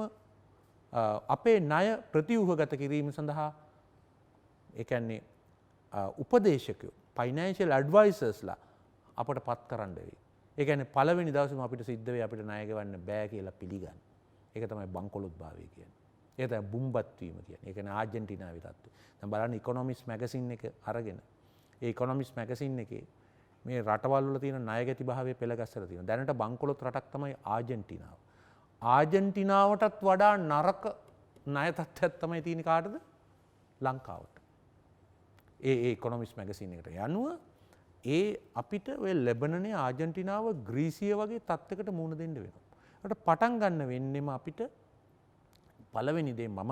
අපේ ණය ප්‍රතිව්‍යුහගත කිරීම සඳහා ඒ කියන්නේ උපදේශකයෝ ෆයිනෑන්ෂියල් ඇඩ්වයිසර්ස්ලා අපට පත් කරන්න වෙයි. ඒ කියන්නේ පළවෙනි දවසේම අපිට සිද්ධ වෙයි අපිට ණය ගෙවන්න බෑ කියලා පිළිගන්න. ඒක තමයි බංකොලොත් භාවය කියන්නේ. ඒක තමයි බුම්බත් වීම කියන්නේ. ඒ කියන්නේ ආජන්ටිනාවේ තත්ත්වය. දැන් බලන්න ඉකොනොමික්ස් මැගසින් එක අරගෙන ඒ ඉකොනොමික්ස් මැගසින් එකේ මේ රටවල් වල තියෙන ණය ගැති භාවය පෙළගස්සලා තියෙනවා. දැනට බංකොලොත් රටක් තමයි ආජන්ටිනාව. ආජන්ටිනාවටත් වඩා නරක ණය තත්ත්වයක් තමයි තියෙන්නේ කාටද? ලංකාවට. ඒ ඉකොනොමික්ස් මැගසින් එකට යනුව ඒ අපිට ඔය ලෙබනනේ ආජන්ටිනාව ග්‍රීසිය වගේ තත්ත්වයකට මුහුණ දෙන්න වෙනවා. ඒකට පටන් ගන්න වෙන්නෙම අපිට පළවෙනි දේ මම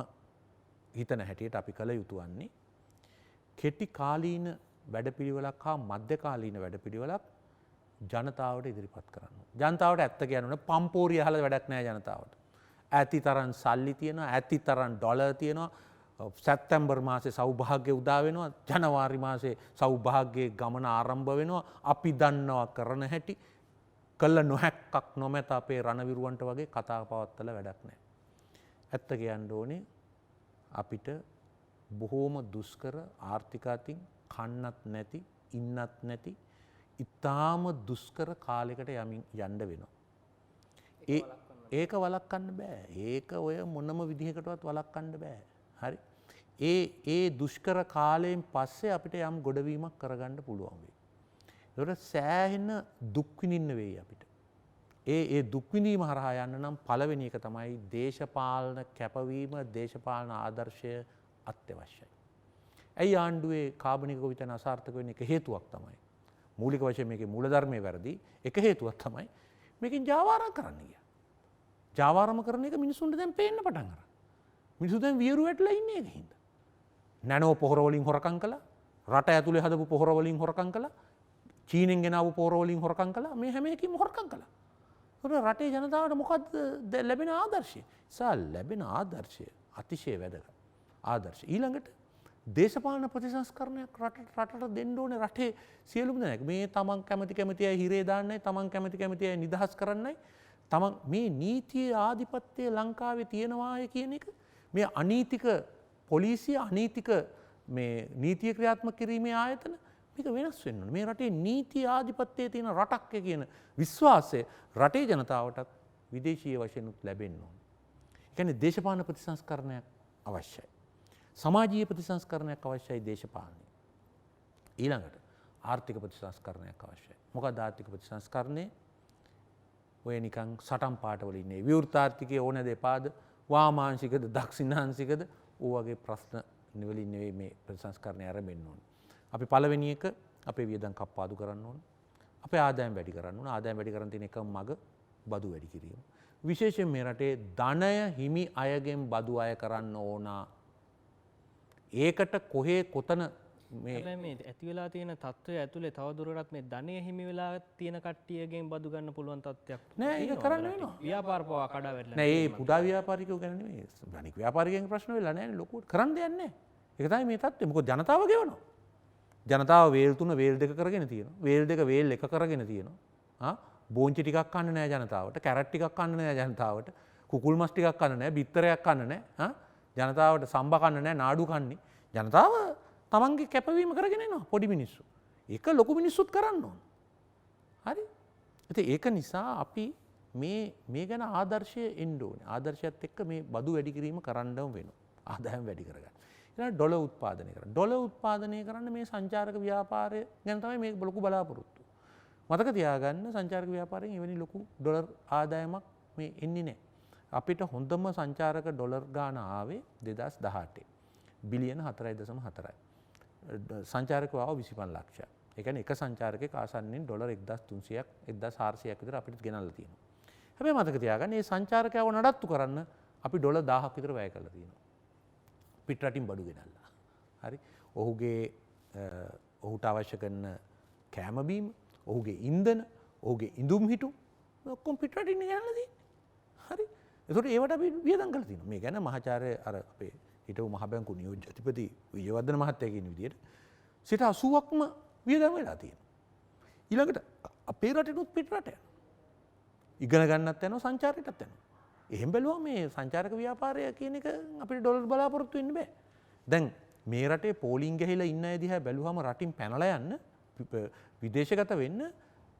හිතන හැටියට අපි කළ යුතු වන්නේ කෙටි කාලීන වැඩපිළිවෙලක් හා මධ්‍යකාලීන වැඩපිළිවෙලක් ජනතාවට ඉදිරිපත් කරන්න. ජනතාවට ඇත්ත කියනවනේ පම්පෝරිය අහලා වැඩක් නැහැ ජනතාවට. ඇති තරම් සල්ලි තියෙනවා, ඇති තරම් ඩොලර් තියෙනවා. සැප්තැම්බර් මාසේ සෞභාග්‍ය උදා වෙනවා, ජනවාරි මාසේ සෞභාග්‍යයේ ගමන ආරම්භ වෙනවා. අපි දන්නවා කරන හැටි කළ නොහැක්කක් නොමැත අපේ රණවිරුවන්ට වගේ කතා පවත්තල වැඩක් නැහැ. ඇත්ත කියන්න ඕනේ අපිට බොහෝම දුෂ්කර ආර්ථික අතින් කන්නත් නැති ඉන්නත් නැති ඉතාම දුෂ්කර කාලයකට යන්න වෙනවා. ඒක වළක්වන්න බෑ. ඒක ඔය මොනම විදිහකටවත් වළක්වන්න බෑ. හරි. ඒ දුෂ්කර කාලයෙන් පස්සේ අපිට යම් ගොඩවීමක් කරගන්න පුළුවන් වෙයි. ඒකට සෑහෙන දුක් විඳින්න වෙයි අපිට. ඒ දුක් විඳීම හරහා යන්න නම් පළවෙනි එක තමයි දේශපාලන කැපවීම, දේශපාලන ආදර්ශය අත්‍යවශ්‍යයි. ඇයි ආණ්ඩුවේ කාබනික ගොවිතැන අසාර්ථක වෙන්න එක හේතුවක් තමයි. මූලික වශයෙන් මේකේ මූලධර්මයේ වැරදි. එක හේතුවක් තමයි මේකෙන් ජාවාරම් කරන්න ගියා. ජාවාරම කරන එක මිනිසුන්ට දැන් පේන්න පටන් අරන්. මිනිස්සු දැන් වියරු වැටලා ඉන්නේ ඒක හින්දා. නැනෝ පොහොර වලින් හොරකම් කළා. රට ඇතුලේ හදපු පොහොර වලින් හොරකම් කළා. චීනෙන් ගෙනාවු පොහොර වලින් හොරකම් කළා. මේ හැම එකකින්ම හොරකම් කළා. ඒකට රටේ ජනතාවට මොකද්ද ලැබෙන ආදර්ශය? ලැබෙන ආදර්ශය අතිශය වැදගත්. ආදර්ශය. ඊළඟට දේශපාලන ප්‍රතිසංස්කරණයක් රටට දෙන්න ඕනේ රටේ සියලුම දෙනෙක්. මේ තමන් කැමති අය හිරේ දාන්නයි, තමන් කැමති අය නිදහස් කරන්නයි. තමන් මේ නීතියේ ආධිපත්‍යය ලංකාවේ තියෙනවාය කියන එක මේ අනීතික පොලිසිය අනීතික මේ නීතිය ක්‍රියාත්මක කිරීමේ ආයතන මේක වෙනස් වෙන්න ඕනේ. මේ රටේ නීති ආධිපත්‍යයේ තියෙන රටක් කියන විශ්වාසය රටේ ජනතාවටත් විදේශීය වශයෙන් ලැබෙන්න ඕනේ. ඒ කියන්නේ දේශපාලන ප්‍රතිසංස්කරණයක් අවශ්‍යයි. සමාජීය ප්‍රතිසංස්කරණයක් අවශ්‍යයි දේශපාලනයේ. ඊළඟට ආර්ථික ප්‍රතිසංස්කරණයක් අවශ්‍යයි. මොකක්ද ආර්ථික ප්‍රතිසංස්කරණය? ඔය නිකන් සටන් පාටවල ඉන්නේ. විවෘත ආර්ථිකයේ ඕන දෙපාද වාමාංශිකද දක්ෂිණාංශිකද වගේ ප්‍රශ්න වලින් නෙවෙයි මේ ප්‍රතිසංස්කරණය ආරම්භෙන්න ඕනේ. අපි පළවෙනි එක අපේ වියදම් කප්පාදු කරන්න ඕනේ. අපේ ආදායම් වැඩි කරන්න ඕනේ. ආදායම් වැඩි කරන් තියෙන එකම මග බදු වැඩි කිරීම. විශේෂයෙන් මේ රටේ ධනය හිමි අයගෙන් බදු අය කරන්න ඕන. ඒකට කොහේ කොතන මේ ඇති වෙලා තියෙන තත්ත්වය ඇතුලේ තවදුරටත් මේ ධනය හිමි වෙලා තියෙන කට්ටියගෙන් බදු ගන්න පුළුවන් තත්ත්වයක් නෑ. ඒක කරන්න වෙනවා. ව්‍යාපාර පවා කඩා වැටලා නෑ. ඒ පුඩා ව්‍යාපාරිකයෝ ගැන නෙමෙයි. ධනික ව්‍යාපාරිකයන්ගේ ප්‍රශ්න වෙලා නෑනේ ලොකුට කරන්න දෙයක් නෑ. ඒක තමයි මේ තත්ත්වය. මොකද ජනතාව ගෙවනවා. ජනතාව වේල් 3 වේල් 2 කරගෙන තියෙනවා. වේල් 2 වේල් 1 කරගෙන තියෙනවා. බෝංචි ටිකක් කන්න නෑ ජනතාවට. කැරට් ටිකක් කන්න නෑ ජනතාවට. කුකුල් මස් ටිකක් කන්න නෑ. බිත්තරයක් කන්න නෑ. ජනතාවට සම්බ කන්න නෑ. නාඩු කන්නේ. ජනතාව තමන්ගේ කැපවීම කරගෙන එනවා පොඩි මිනිස්සු. ඒක ලොකු මිනිස්සුත් කරන්න ඕන. හරි? ඉතින් ඒක නිසා අපි මේ ගැන ආදර්ශය එන්න ඕනේ. ආදර්ශයත් එක්ක මේ බදු වැඩි කිරීම කරන්නම වෙනවා. ආදායම් වැඩි කරගන්න. ඊළඟ ඩොලර් උත්පාදනය කරන්න. ඩොලර් උත්පාදනය කරන්න මේ සංචාරක ව්‍යාපාරය ගැන තමයි මේ ලොකු බලාපොරොත්තු. මතක තියාගන්න සංචාරක ව්‍යාපාරයෙන් එවැනි ලොකු ඩොලර් ආදායමක් මේ එන්නේ නැහැ. අපිට හොඳම සංචාරක ඩොලර් ගාන ආවේ 2018 බිලියන 4.4යි. සංචාරකව ආව 25 ලක්ෂයක්. ඒ කියන්නේ එක සංචාරකයෙක් ආසන්නෙන් ඩොලර් 1300ක් 1400ක් විතර අපිට ගෙනල්ලා තියෙනවා. හැබැයි මතක තියාගන්න මේ සංචාරකයව නඩත්තු කරන්න අපි ඩොලර් 1000ක් විතර වැය කරලා තියෙනවා. පිට රටින් බඩු ගෙනල්ලා. හරි. ඔහුට අවශ්‍ය කරන කෑම බීම, ඔහුගේ ඉන්ධන, ඔහුගේ ඉඳුම් හිටු ඔක්කොම පිට රටින් ගෙනල්ලා තියෙන්නේ. හරි. ඒකට ඒවට අපි වියදම් කරලා තියෙනවා. මේ ගැන මහාචාර්ය අර අපේ හිටපු මහ බැංකු නියෝජ්‍ය අධිපති විජයවර්ධන මහත්තයා කියන විදිහට 80%ක්ම වියදම් වෙලා තියෙනවා. ඊළඟට අපේ රටේනොත් පිට රට යනවා. ඉගෙන ගන්නත් යනවා සංචාරයටත් යනවා. එහෙම බැලුවා මේ සංචාරක ව්‍යාපාරය කියන එක අපිට ඩොලර් බලාපොරොත්තු වෙන්න බෑ. දැන් මේ රටේ පෝලිං ගහලා ඉන්න අය දිහා බැලුවම රටින් පැනලා යන්න විදේශගත වෙන්න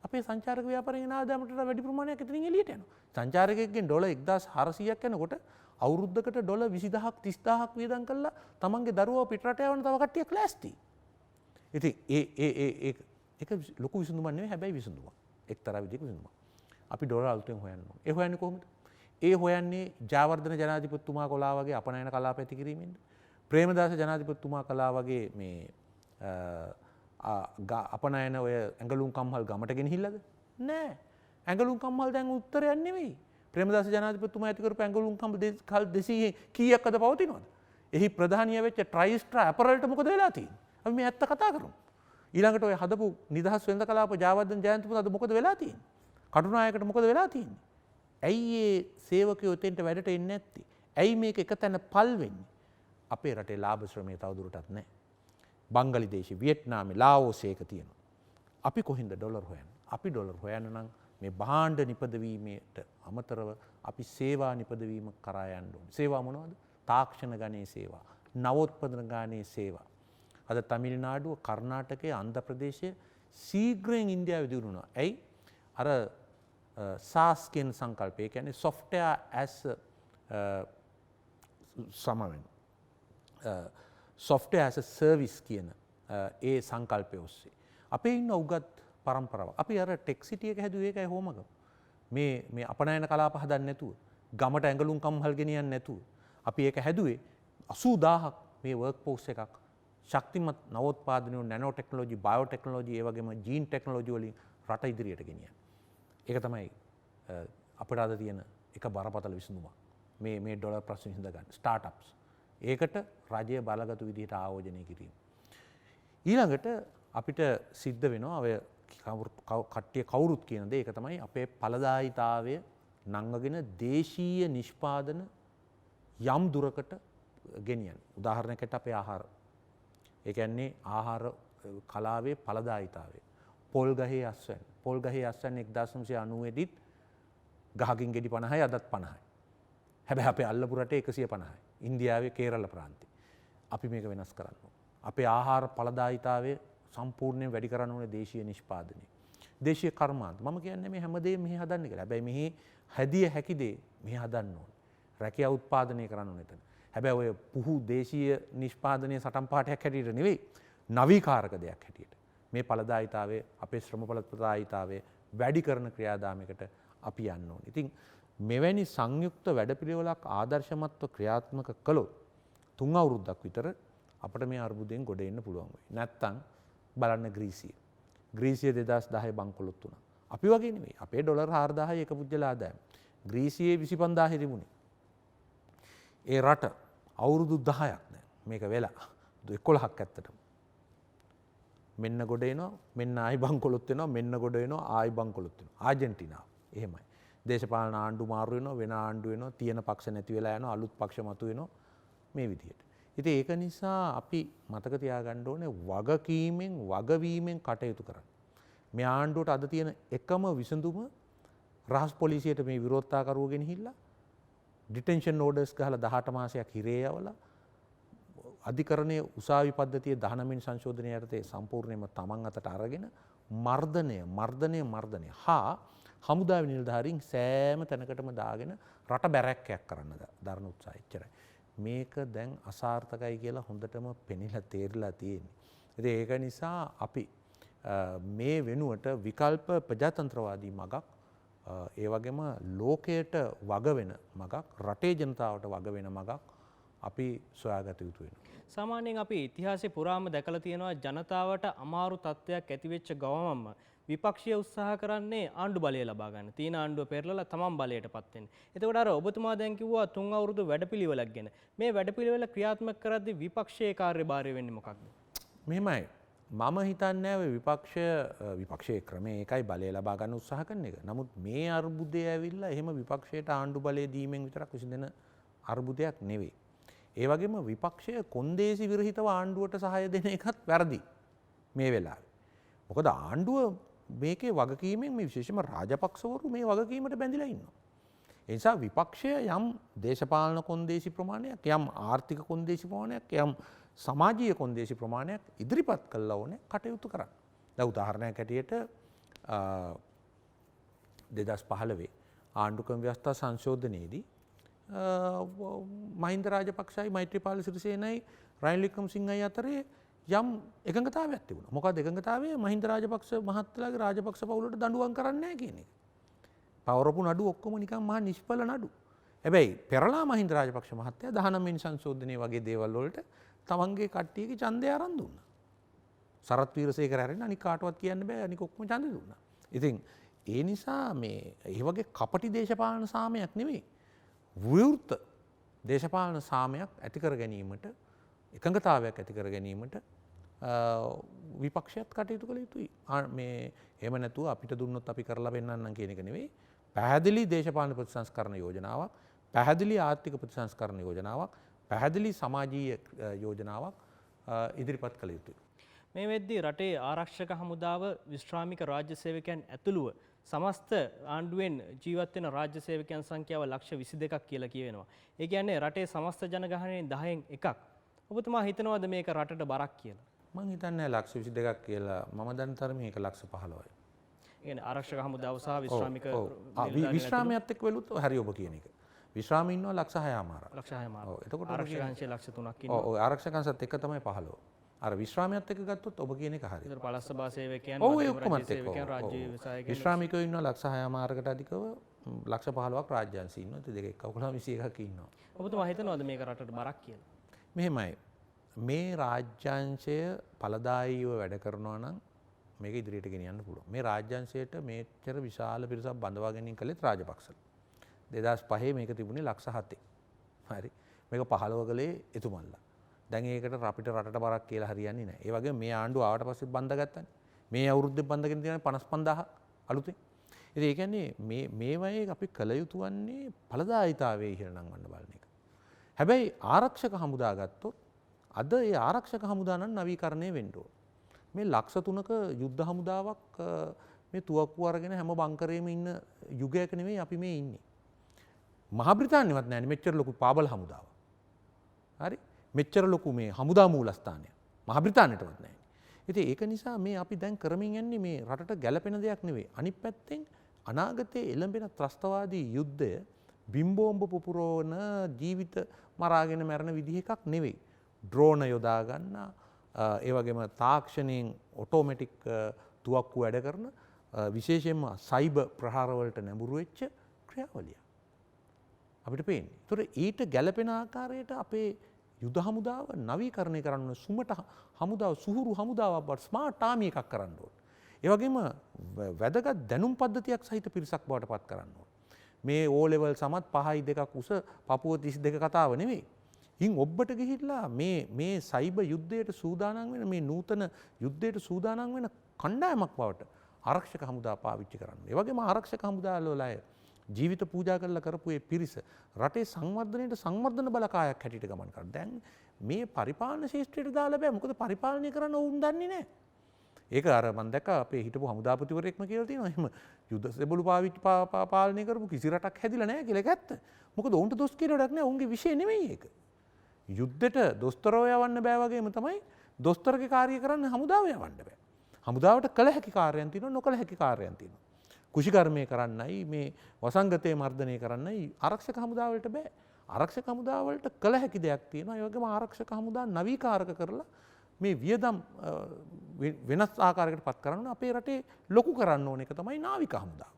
අපේ සංචාරක ව්‍යාපාරයෙන් ආදායමට වැඩි ප්‍රමාණයක් එතනින් එළියට යනවා. සංචාරකයෙක්ගෙන් ඩොලර් 1400ක් යනකොට අවුරුද්දකට ඩොලර් 20000ක් 30000ක් වියදම් කළා තමන්ගේ දරුවව පිට රට යවන්න තව කට්ටියක් ලෑස්ති. ඉතින් ඒක ලොකු විසඳුමක් නෙවෙයි හැබැයි විසඳුමක්. එක්තරා විදිහක විසඳුමක්. අපි ඩොලර් අලුතෙන් හොයන්න ඕනේ. ඒ හොයන්නේ කොහොමද? ඒ හොයන්නේ ජයවර්ධන ජනාධිපතිතුමා කළා වගේ අපනයන කලාප ඇති කිරීමෙන්ද? ප්‍රේමදාස ජනාධිපතිතුමා කළා වගේ මේ අපනයන ඔය ඇඟලුම් කම්හල් ගමට ගෙනහිල්ලද? නෑ. ඇඟලුම් කම්හල් දැන් උත්තරයක් නෙවෙයි. ප්‍රේමදාස ජනාධිපතිතුමා ඇති කරපු ඇඟලුම් කම්හල් 200 කීයක් අද පවතිනවද? එහි ප්‍රධානිය වෙච්ච ට්‍රයිස්ට්‍රා ඇපරල්ට මොකද වෙලා තියෙන්නේ? අපි මේ ඇත්ත කතා කරමු. ඊළඟට ඔය හදපු නිදහස් වෙළඳ කලාප ජයවර්ධන ජයන්තිපුර අද මොකද වෙලා තියෙන්නේ? කටුනායකට මොකද වෙලා තියෙන්නේ? ඇයි ඒ සේවකයෝ එතෙන්ට වැඩට එන්නේ නැත්තේ? ඇයි මේක එක තැන පල් වෙන්නේ? අපේ රටේ ලාභ ශ්‍රමය තවදුරටත් නැහැ. බංගලිදේශේ, වියට්නාමේ, ලාෝසේ එක තියෙනවා. අපි කොහින්ද ඩොලර් හොයන්නේ? අපි ඩොලර් හොයන්න නම් මේ භාණ්ඩ නිපදවීමට අමතරව අපි සේවා නිපදවීම කරා යන්න ඕනේ. සේවා මොනවද? තාක්ෂණ ගණයේ සේවා, නවෝත්පන්න ගණයේ සේවා. අද තමිල්නාඩුව, කර්ණාටකය, ආන්ධ්‍ර ප්‍රදේශය ශීඝ්‍රයෙන් ඉන්දියාවේ දියුණුවා. ඇයි? අර SaaS කියන සංකල්පය කියන්නේ software as software as a service කියන ඒ සංකල්පය ඔස්සේ අපේ ඉන්න උගත් පරම්පරාව අපි අර ටෙක් සිටි එක හැදුවේ ඒකයි හොමග මේ අපනයන කලාප හදන්න නැතුව ගමට ඇඟලුම් කම්හල් ගෙනියන්න නැතුව අපි ඒක හැදුවේ 80000ක් මේ වර්ක් ෆෝස් එකක් ශක්තිමත් නවෝත්පාදන නැනෝ ටෙක්නොලොජි බයෝ ටෙක්නොලොජි ඒ වගේම ජීන් ටෙක්නොලොජි වලින් රට ඉදිරියට ගෙනියන්න. ඒක තමයි අපිට අද තියෙන එක බරපතල විසඳුමක්. මේ ඩොලර් ප්‍රශ්න විසඳ ගන්න. ස්ටාර්ට්අප්ස්. ඒකට රජය බලගතු විදිහට ආයෝජනය කිරීම. ඊළඟට අපිට සිද්ධ වෙනවා ඔය කට්ටිය කවුරුත් කියන දේ ඒක තමයි අපේ ඵලදායීතාවය නංවගෙන දේශීය නිෂ්පාදන යම් දුරකට ගෙනියන්න. උදාහරණයකට අපේ ආහාර. ඒ කියන්නේ ආහාර කලාවේ ඵලදායීතාවය. පොල් ගහේ අස්වැන්න. පොල් ගහේ අස්වැන්න 1990 දිත් ගහකින් ගෙඩි 50යි අදත් 50යි. හැබැයි අපේ අල්ලපු රටේ 150යි. ඉන්දියාවේ කේරළ ප්‍රාන්තේ. අපි මේක වෙනස් කරන්න ඕනේ. අපේ ආහාර ඵලදායීතාවය සම්පූර්ණයෙන් වැඩි කරන්න ඕනේ දේශීය නිෂ්පාදනය. දේශීය කර්මාන්ත. මම කියන්නේ මේ හැමදේම මෙහි හදන්න කියලා. හැබැයි මෙහි හැදිය හැකි දේ මෙහි හදන්න ඕනේ. රැකියාව උත්පාදනය කරන්න ඕනේ එතන. හැබැයි ඔය පුහු දේශීය නිෂ්පාදනයේ සටන් පාඨයක් හැටියට නෙවෙයි නවීකාරක දෙයක් හැටියට. මේ ඵලදායීතාවය අපේ ශ්‍රම ඵලදායීතාවය වැඩි කරන ක්‍රියාදාමයකට අපි යන්න ඕනේ. ඉතින් මෙවැනි සංයුක්ත වැඩපිළිවෙලක් ආදර්ශමත්ව ක්‍රියාත්මක කළොත් 3 අවුරුද්දක් විතර අපිට මේ අර්බුදයෙන් ගොඩ එන්න පුළුවන් වෙයි. නැත්තම් බලන්න ග්‍රීසිය. ග්‍රීසිය 2010 බංකොලොත් වුණා. අපි වගේ නෙවෙයි. අපේ ඩොලර් 4000යි එක පුජ්‍යල ආදායම. ග්‍රීසියේ 25000 තිබුණේ. ඒ රට අවුරුදු 10ක් දැන් මේක වෙලා 11ක් ඇත්තටම. මෙන්න ගොඩ එනවා, මෙන්න ආයි බංකොලොත් වෙනවා, මෙන්න ගොඩ එනවා, ආයි බංකොලොත් වෙනවා. ආජන්ටිනාව එහෙමයි. දේශපාලන ආණ්ඩු මාරු වෙනවා, වෙන ආණ්ඩු වෙනවා, තියෙන පක්ෂ නැති වෙලා යනවා, අලුත් පක්ෂ මතු වෙනවා මේ විදිහට. ඉතින් ඒක නිසා අපි මතක තියාගන්න ඕනේ වගකීමෙන් වගවීමෙන් කටයුතු කරන්න. මේ ආණ්ඩුවට අද තියෙන එකම විසඳුම රහස් පොලිසියට මේ විරෝධතාකරුවෝ ගෙනහිල්ලා ඩිටෙන්ෂන් ඕඩර්ස් ගහලා 18 මාසයක් හිරේ යවලා අධිකරණයේ උසාවි පද්ධතිය 19 වෙනි සංශෝධනය යටතේ සම්පූර්ණයෙන්ම තමන් අතට අරගෙන මර්ධනය හා හමුදාවේ නිලධාරීන් සෑම තැනකටම දාගෙන රට බැරැක්කයක් කරන්න දරන උත්සාහය එච්චරයි. මේක දැන් අසාර්ථකයි කියලා හොඳටම පෙනිලා තේරිලා තියෙන්නේ. ඉතින් ඒක නිසා අපි මේ වෙනුවට විකල්ප ප්‍රජාතන්ත්‍රවාදී මගක් ඒ වගේම ලෝකයට වග වෙන මගක් රටේ ජනතාවට වග වෙන මගක් අපි සොයාගත යුතු වෙනවා. සාමාන්‍යයෙන් අපි ඉතිහාසයේ පුරාම දැකලා තියෙනවා ජනතාවට අමාරු තත්ත්වයක් ඇති වෙච්ච ගමන්ම විපක්ෂය උත්සාහ කරන්නේ ආණ්ඩු බලය ලබා ගන්න. තියෙන ආණ්ඩුව පෙරලලා තමන් බලයටපත් වෙන්න. එතකොට අර ඔබතුමා දැන් කිව්වා 3 අවුරුදු වැඩපිළිවෙලක් ගැන. මේ වැඩපිළිවෙල ක්‍රියාත්මක කරද්දී විපක්ෂයේ කාර්යභාරය වෙන්නේ මොකක්ද? මෙහෙමයි. මම හිතන්නේ විපක්ෂයේ ක්‍රමේ ඒකයි බලය ලබා ගන්න උත්සාහ කරන එක. නමුත් මේ අර්බුදය ඇවිල්ලා එහෙම විපක්ෂයට ආණ්ඩු බලය දීමෙන් විතරක් විසඳෙන අර්බුදයක් නෙවෙයි. ඒ වගේම විපක්ෂය කොන්දේසි විරහිතව ආණ්ඩුවට සහාය දෙන එකත් වැරදි මේ වෙලාවේ. මොකද ආණ්ඩුව මේකේ වගකීමෙන් මේ විශේෂම රාජපක්ෂවරු මේ වගකීමට බැඳිලා ඉන්නවා. ඒ නිසා විපක්ෂය යම් දේශපාලන කොන්දේසි ප්‍රමාණයක්, යම් ආර්ථික කොන්දේසි ප්‍රමාණයක්, යම් සමාජීය කොන්දේසි ප්‍රමාණයක් ඉදිරිපත් කළා ඕනේ කටයුතු කරන්න. දැන් උදාහරණයක් ඇටියට 2015 ආණ්ඩුක්‍රම ව්‍යවස්ථා සංශෝධනයේදී මහින්ද රාජපක්ෂයි මෛත්‍රීපාල සිරිසේනයි රනිල් වික්‍රමසිංහයි අතරේ යම් එකඟතාවයක් තිබුණා. මොකද එකඟතාවය මහින්ද රාජපක්ෂ මහත්තයාගේ රාජපක්ෂ පවුලට දඬුවම් කරන්නේ නැහැ කියන එක. පවරපු නඩු ඔක්කොම නිකන් මහා නිෂ්ඵල නඩු. හැබැයි පෙරලා මහින්ද රාජපක්ෂ මහත්තයා 19 වෙනි සංශෝධනයේ වගේ දේවල් වලට තමන්ගේ කට්ටියගේ ඡන්දය අරන් දුන්නා. සරත් වීරසේකර හැරෙන්න අනික කාටවත් කියන්න බෑ අනික ඔක්කොම ඡන්දය දුන්නා. ඉතින් ඒ නිසා මේ වගේ කපටි දේශපාලන සාමයක් නෙවෙයි. වෘත්ත දේශපාලන සාමයක් ඇති කර ගැනීමට එකඟතාවයක් ඇති කර ගැනීමට විපක්ෂයත් කටයුතු කළ යුතුයි. මේ එහෙම නැතුව අපිට දුන්නොත් අපි කරලා පෙන්නන්නම් කියන එක නෙවෙයි. පැහැදිලි දේශපාලන ප්‍රතිසංස්කරණ යෝජනාවක්, පැහැදිලි ආර්ථික ප්‍රතිසංස්කරණ යෝජනාවක්, පැහැදිලි සමාජීය යෝජනාවක් ඉදිරිපත් කළ යුතුයි. මේ වෙද්දී රටේ ආරක්ෂක හමුදාව විශ්‍රාමික රාජ්‍ය සේවකයන් ඇතුළුව සමස්ත ආණ්ඩුවෙන් ජීවත් වෙන රාජ්‍ය සේවකයන් සංඛ්‍යාව ලක්ෂ 22ක් කියලා කියවෙනවා. ඒ කියන්නේ රටේ සමස්ත ජනගහනයෙන් 10න් එකක්. ඔබතුමා හිතනවාද මේක රටට බරක් කියලා? මම හිතන්නේ ලක්ෂ 22ක් කියලා. මම දන්න තරමේ ඒක ලක්ෂ 15යි. ඒ කියන්නේ ආරක්ෂක හමුදාව සහ විශ්‍රාමික විශ්‍රාමයත් එක්ක වෙලුත් හරි ඔබ කියන එක. විශ්‍රාම ඉන්නවා ලක්ෂ 6මාරක්. ලක්ෂ 6මාරක්. ඔව් එතකොට ආරක්ෂක අංශය ලක්ෂ 3ක් ඉන්නවා. ඔව් ආරක්ෂක අංශත් එක්ක තමයි 15. අර විශ්‍රාමයත් එක්ක ගත්තොත් ඔබ කියන එක හරියි. ඒතර පළස්ස බා සේවකයන්, ඔව් ඒ මධ්‍යම ඔක්කොමත් රාජ්‍ය සේවකයන්, එක්ක. රාජ්‍ය ව්‍යවසායකයන් විශ්‍රාමිකයෝ ඉන්නවා ලක්ෂ 6මාරකට අධිකව ලක්ෂ 15ක් රාජ්‍ය අංශ ඉන්නවා. ඒ දෙක එක්ක 21ක් ඉන්නවා. ඔබතුමා හිතනවාද මේක රටට බරක් කියලා? මෙහෙමයි. මේ රාජ්‍යංශය ඵලදායීව වැඩ කරනවා නම් මේක ඉදිරියට ගෙනියන්න පුළුවන්. මේ රාජ්‍යංශයට මේච්චර විශාල පිරිසක් බඳවා ගැනීම කළේත් රාජපක්ෂලා. 2005 මේක තිබුණේ ලක්ෂ 7. හරි. මේක 15 කළේ එතුමන්ලා. දැන් ඒකට අපිට රටට බරක් කියලා හරියන්නේ නැහැ. ඒ වගේම මේ ආණ්ඩුව ආවට පස්සේ බඳගත්තනේ. මේ අවුරුද්දේ බඳගෙන තියෙන 55000 අලුතෙන්. ඉතින් ඒ කියන්නේ මේ වගේ අපි කළ යුතු වන්නේ ඵලදායීතාවයේ ඉහළ නංවන්න බලන එක. හැබැයි ආරක්ෂක හමුදා ගත්තොත් අද ඒ ආරක්ෂක හමුදා නම් නවීකරණය වෙන්න ඕන. මේ ලක්ෂ 3ක යුද්ධ හමුදාවක් මේ තුවක්කු අරගෙන හැම බංකරේම ඉන්න යුගයක නෙවෙයි අපි මේ ඉන්නේ. මහා බ්‍රිතාන්‍යවත් නැහැ මෙච්චර ලොකු පාබල හමුදාවක්. හරි? මෙච්චර ලොකු මේ හමුදා මූලස්ථානය මහා බ්‍රිතාන්‍යයටවත් නැහැ. ඉතින් ඒක නිසා මේ අපි දැන් කරමින් යන්නේ මේ රටට ගැළපෙන දෙයක් නෙවෙයි. අනිත් පැත්තෙන් අනාගතයේ එළඹෙන ත්‍රස්තවාදී යුද්ධය බිම්බෝම්බ පුපුරවන ජීවිත මරාගෙන මැරෙන විදිහ එකක් නෙවෙයි. ඩ්‍රෝන යොදා ගන්න ඒ වගේම තාක්ෂණයෙන් ඔටෝමැටික් තුවක්කු වැඩ කරන විශේෂයෙන්ම සයිබර් ප්‍රහාර වලට නැඹුරු වෙච්ච ක්‍රියාවලිය අපිට පේන්නේ. ඒතර ඊට ගැළපෙන ආකාරයට අපේ යුද හමුදාව නවීකරණය කරන්න සුමට හමුදාව සුහුරු හමුදාවක් බවට ස්මාර්ට් ආමි එකක් කරන්න ඕන. ඒ වගේම වැදගත් දැනුම් පද්ධතියක් සහිත පිරිසක් බවට පත් කරන්න ඕන. මේ O level සමත් 5.2ක් උස පපුව 32 කතාව නෙවෙයි. ඉන් ඔබට ගිහිල්ලා මේ සයිබර් යුද්ධයට සූදානම් වෙන මේ නූතන යුද්ධයට සූදානම් වෙන කණ්ඩායමක් බවට ආරක්ෂක හමුදා පාවිච්චි කරන්න. ඒ වගේම ආරක්ෂක හමුදාවල අය ජීවිත පූජා කරලා කරපු ඒ පිරිස රටේ සංවර්ධනයට සංවර්ධන බලකායක් හැටියට ගමන් කරනවා. දැන් මේ පරිපාලන ශාස්ත්‍රයට දාලා බෑ. මොකද පරිපාලනය කරන්න වුන් දන්නේ නැහැ. ඒක අර මම දැක්කා අපේ හිටපු හමුදාපතිවරයෙක්ම කියලා තියෙනවා. එහෙම යුද සෙබළු පාලනය කරපු කිසි රටක් හැදිලා නැහැ කියලා. ඒක ඇත්ත. මොකද උන්ට දොස් කියලා වැඩක් නැහැ. උන්ගේ විෂය නෙමෙයි ඒක. යුද්ධෙට දොස්තරව යවන්න බෑ වගේම තමයි දොස්තරගේ කාර්ය කරන්න හමුදාව යවන්න බෑ. හමුදාවට කළ හැකි කාර්යයන් තියෙනවා, නොකළ හැකි කාර්යයන් තියෙනවා. කුෂිකර්මය කරන්නයි මේ වසංගතය මර්ධනය කරන්නයි ආරක්ෂක හමුදාවලට බෑ. ආරක්ෂක හමුදාවලට කළ හැකි දෙයක් තියෙනවා. ඒ වගේම ආරක්ෂක හමුදා නවීකාරක කරලා මේ වියදම් වෙනස් ආකාරයකට පත් කරන්න අපේ රටේ ලොකු කරන්න ඕන එක තමයි නාවික හමුදාව.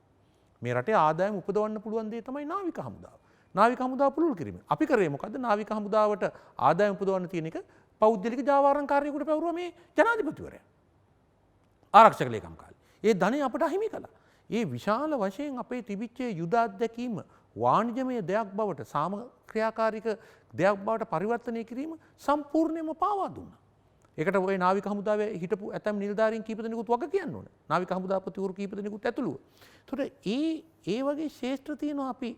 මේ රටේ ආදායම උපදවන්න පුළුවන් දේ තමයි නාවික හමුදාව. නාවික හමුදාව පුළුල් කිරීම. අපි කරේ මොකද්ද? නාවික හමුදාවට ආදායම උපදවන්න තියෙන එක පෞද්ගලික ජාවාරම්කාරයෙකුට පැවරුවා මේ ජනාධිපතිවරයා. ආරක්ෂක ලේකම් කාලේ. ඒ ධනෙ අපට අහිමි කළා. ඒ විශාල වශයෙන් අපේ තිබිච්ච යුද අත්දැකීම වාණිජමය දෙයක් බවට සාමක්‍රියාකාරික දෙයක් බවට පරිවර්තනය කිරීම සම්පූර්ණයෙන්ම පාවා දුන්නා. ඒකට ඔය නාවික හමුදාවේ හිටපු ඇතම් නිලධාරීන් කීප දෙනෙකුත් වග කියන්න ඕන. නාවික හමුදාපතිවරු කීප දෙනෙකුත් ඇතුළුව. ඒතකොට ඒ වගේ ශේෂ්ත්‍ර තියෙනවා අපි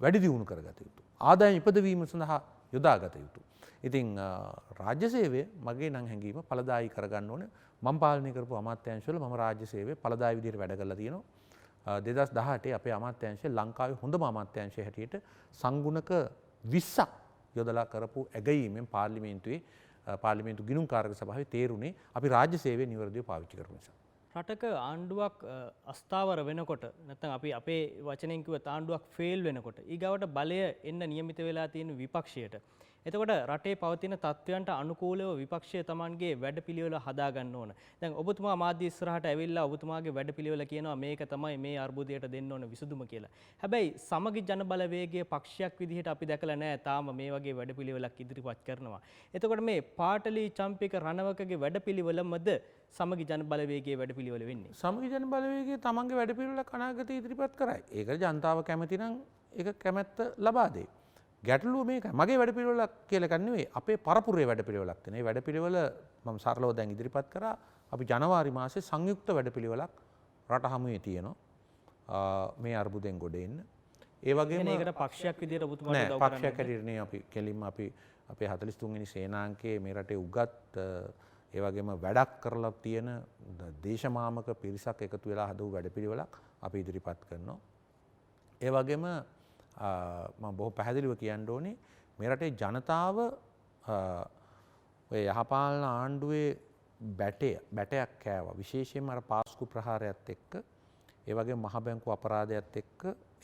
වැඩි දියුණු කරගත යුතු. ආදායම් ඉපදවීම සඳහා යොදාගත යුතු. ඉතින් රාජ්‍ය සේවය මගේ නම් හැඟීම ඵලදායී කරගන්න ඕනේ. මම පාලනය කරපු අමාත්‍යාංශවල මම රාජ්‍ය සේවය ඵලදායී විදිහට වැඩ කරලා තියෙනවා. 2018 අපේ අමාත්‍යාංශය ලංකාවේ හොඳම අමාත්‍යාංශය හැටියට සංගුණක 20ක් යොදලා කරපු ඇගයීමෙන් පාර්ලිමේන්තු ගිණුම්කාරක සභාවේ තේරුනේ අපි රාජ්‍ය සේවය නිවැරදිව පාවිච්චි කරපු නිසා. රටක ආණ්ඩුවක් අස්ථාවර වෙනකොට නැත්නම් අපි අපේ වචනෙන් කිව්වොත් ආණ්ඩුවක් ෆේල් වෙනකොට ඊගවට බලය එන්න නියමිත වෙලා තියෙන විපක්ෂයට. එතකොට රටේ පවතින තත්ත්වයන්ට අනුකූලව විපක්ෂය Tamanගේ වැඩපිළිවෙල හදා ගන්න ඕන. දැන් ඔබතුමා මාධ්‍ය ඉස්සරහට ඇවිල්ලා ඔබතුමාගේ වැඩපිළිවෙල කියනවා මේක තමයි මේ අර්බුදයට දෙන්න ඕන විසඳුම කියලා. හැබැයි සමගි ජන බලවේගයේ පක්ෂයක් විදිහට අපි දැකලා නැහැ තාම මේ වගේ වැඩපිළිවෙලක් ඉදිරිපත් කරනවා. එතකොට මේ පාටලි චම්පික රණවකගේ වැඩපිළිවෙලමද සමගි ජන බලවේගයේ වැඩපිළිවෙල වෙන්නේ? සමගි ජන බලවේගයේ තමන්ගේ වැඩපිළිවෙල අනාගතේ ඉදිරිපත් කරයි. ඒකට ජනතාව කැමති නම් ඒක කැමැත්ත ලබා දෙයි. ගැටලුව මේකයි. මගේ වැඩපිළිවෙලක් කියලා එකක් නෙවෙයි. අපේ පරපුරේ වැඩපිළිවෙලක් තියෙන. මේ වැඩපිළිවෙල මම සරලව දැන් ඉදිරිපත් කරා. අපි ජනවාරි මාසේ සංයුක්ත වැඩපිළිවෙලක් රට හමුවේ තියෙනවා. මේ අර්බුදෙන් ගොඩ එන්න. ඒ වගේම ඒකට පක්ෂයක් විදිහට ඔබතුමාට උදව් කරන්නේ පක්ෂයක් හැටියට නේ අපි කෙලින්ම අපි අපේ 43 වෙනි සේනාංකයේ මේ රටේ උගත් ඒ වගේම වැඩක් කරලා තියෙන දේශමාමක පිරිසක් එකතු වෙලා හදපු වැඩපිළිවෙලක් අපි ඉදිරිපත් කරනවා. ඒ වගේම මම බොහෝ පැහැදිලිව කියන්න ඕනේ මේ රටේ ජනතාව ඔය යහපාලන ආණ්ඩුවේ බැටයක් කෑවා. විශේෂයෙන්ම අර පාස්කු ප්‍රහාරයත් එක්ක ඒ වගේම මහ බැංකු අපරාධයත් එක්ක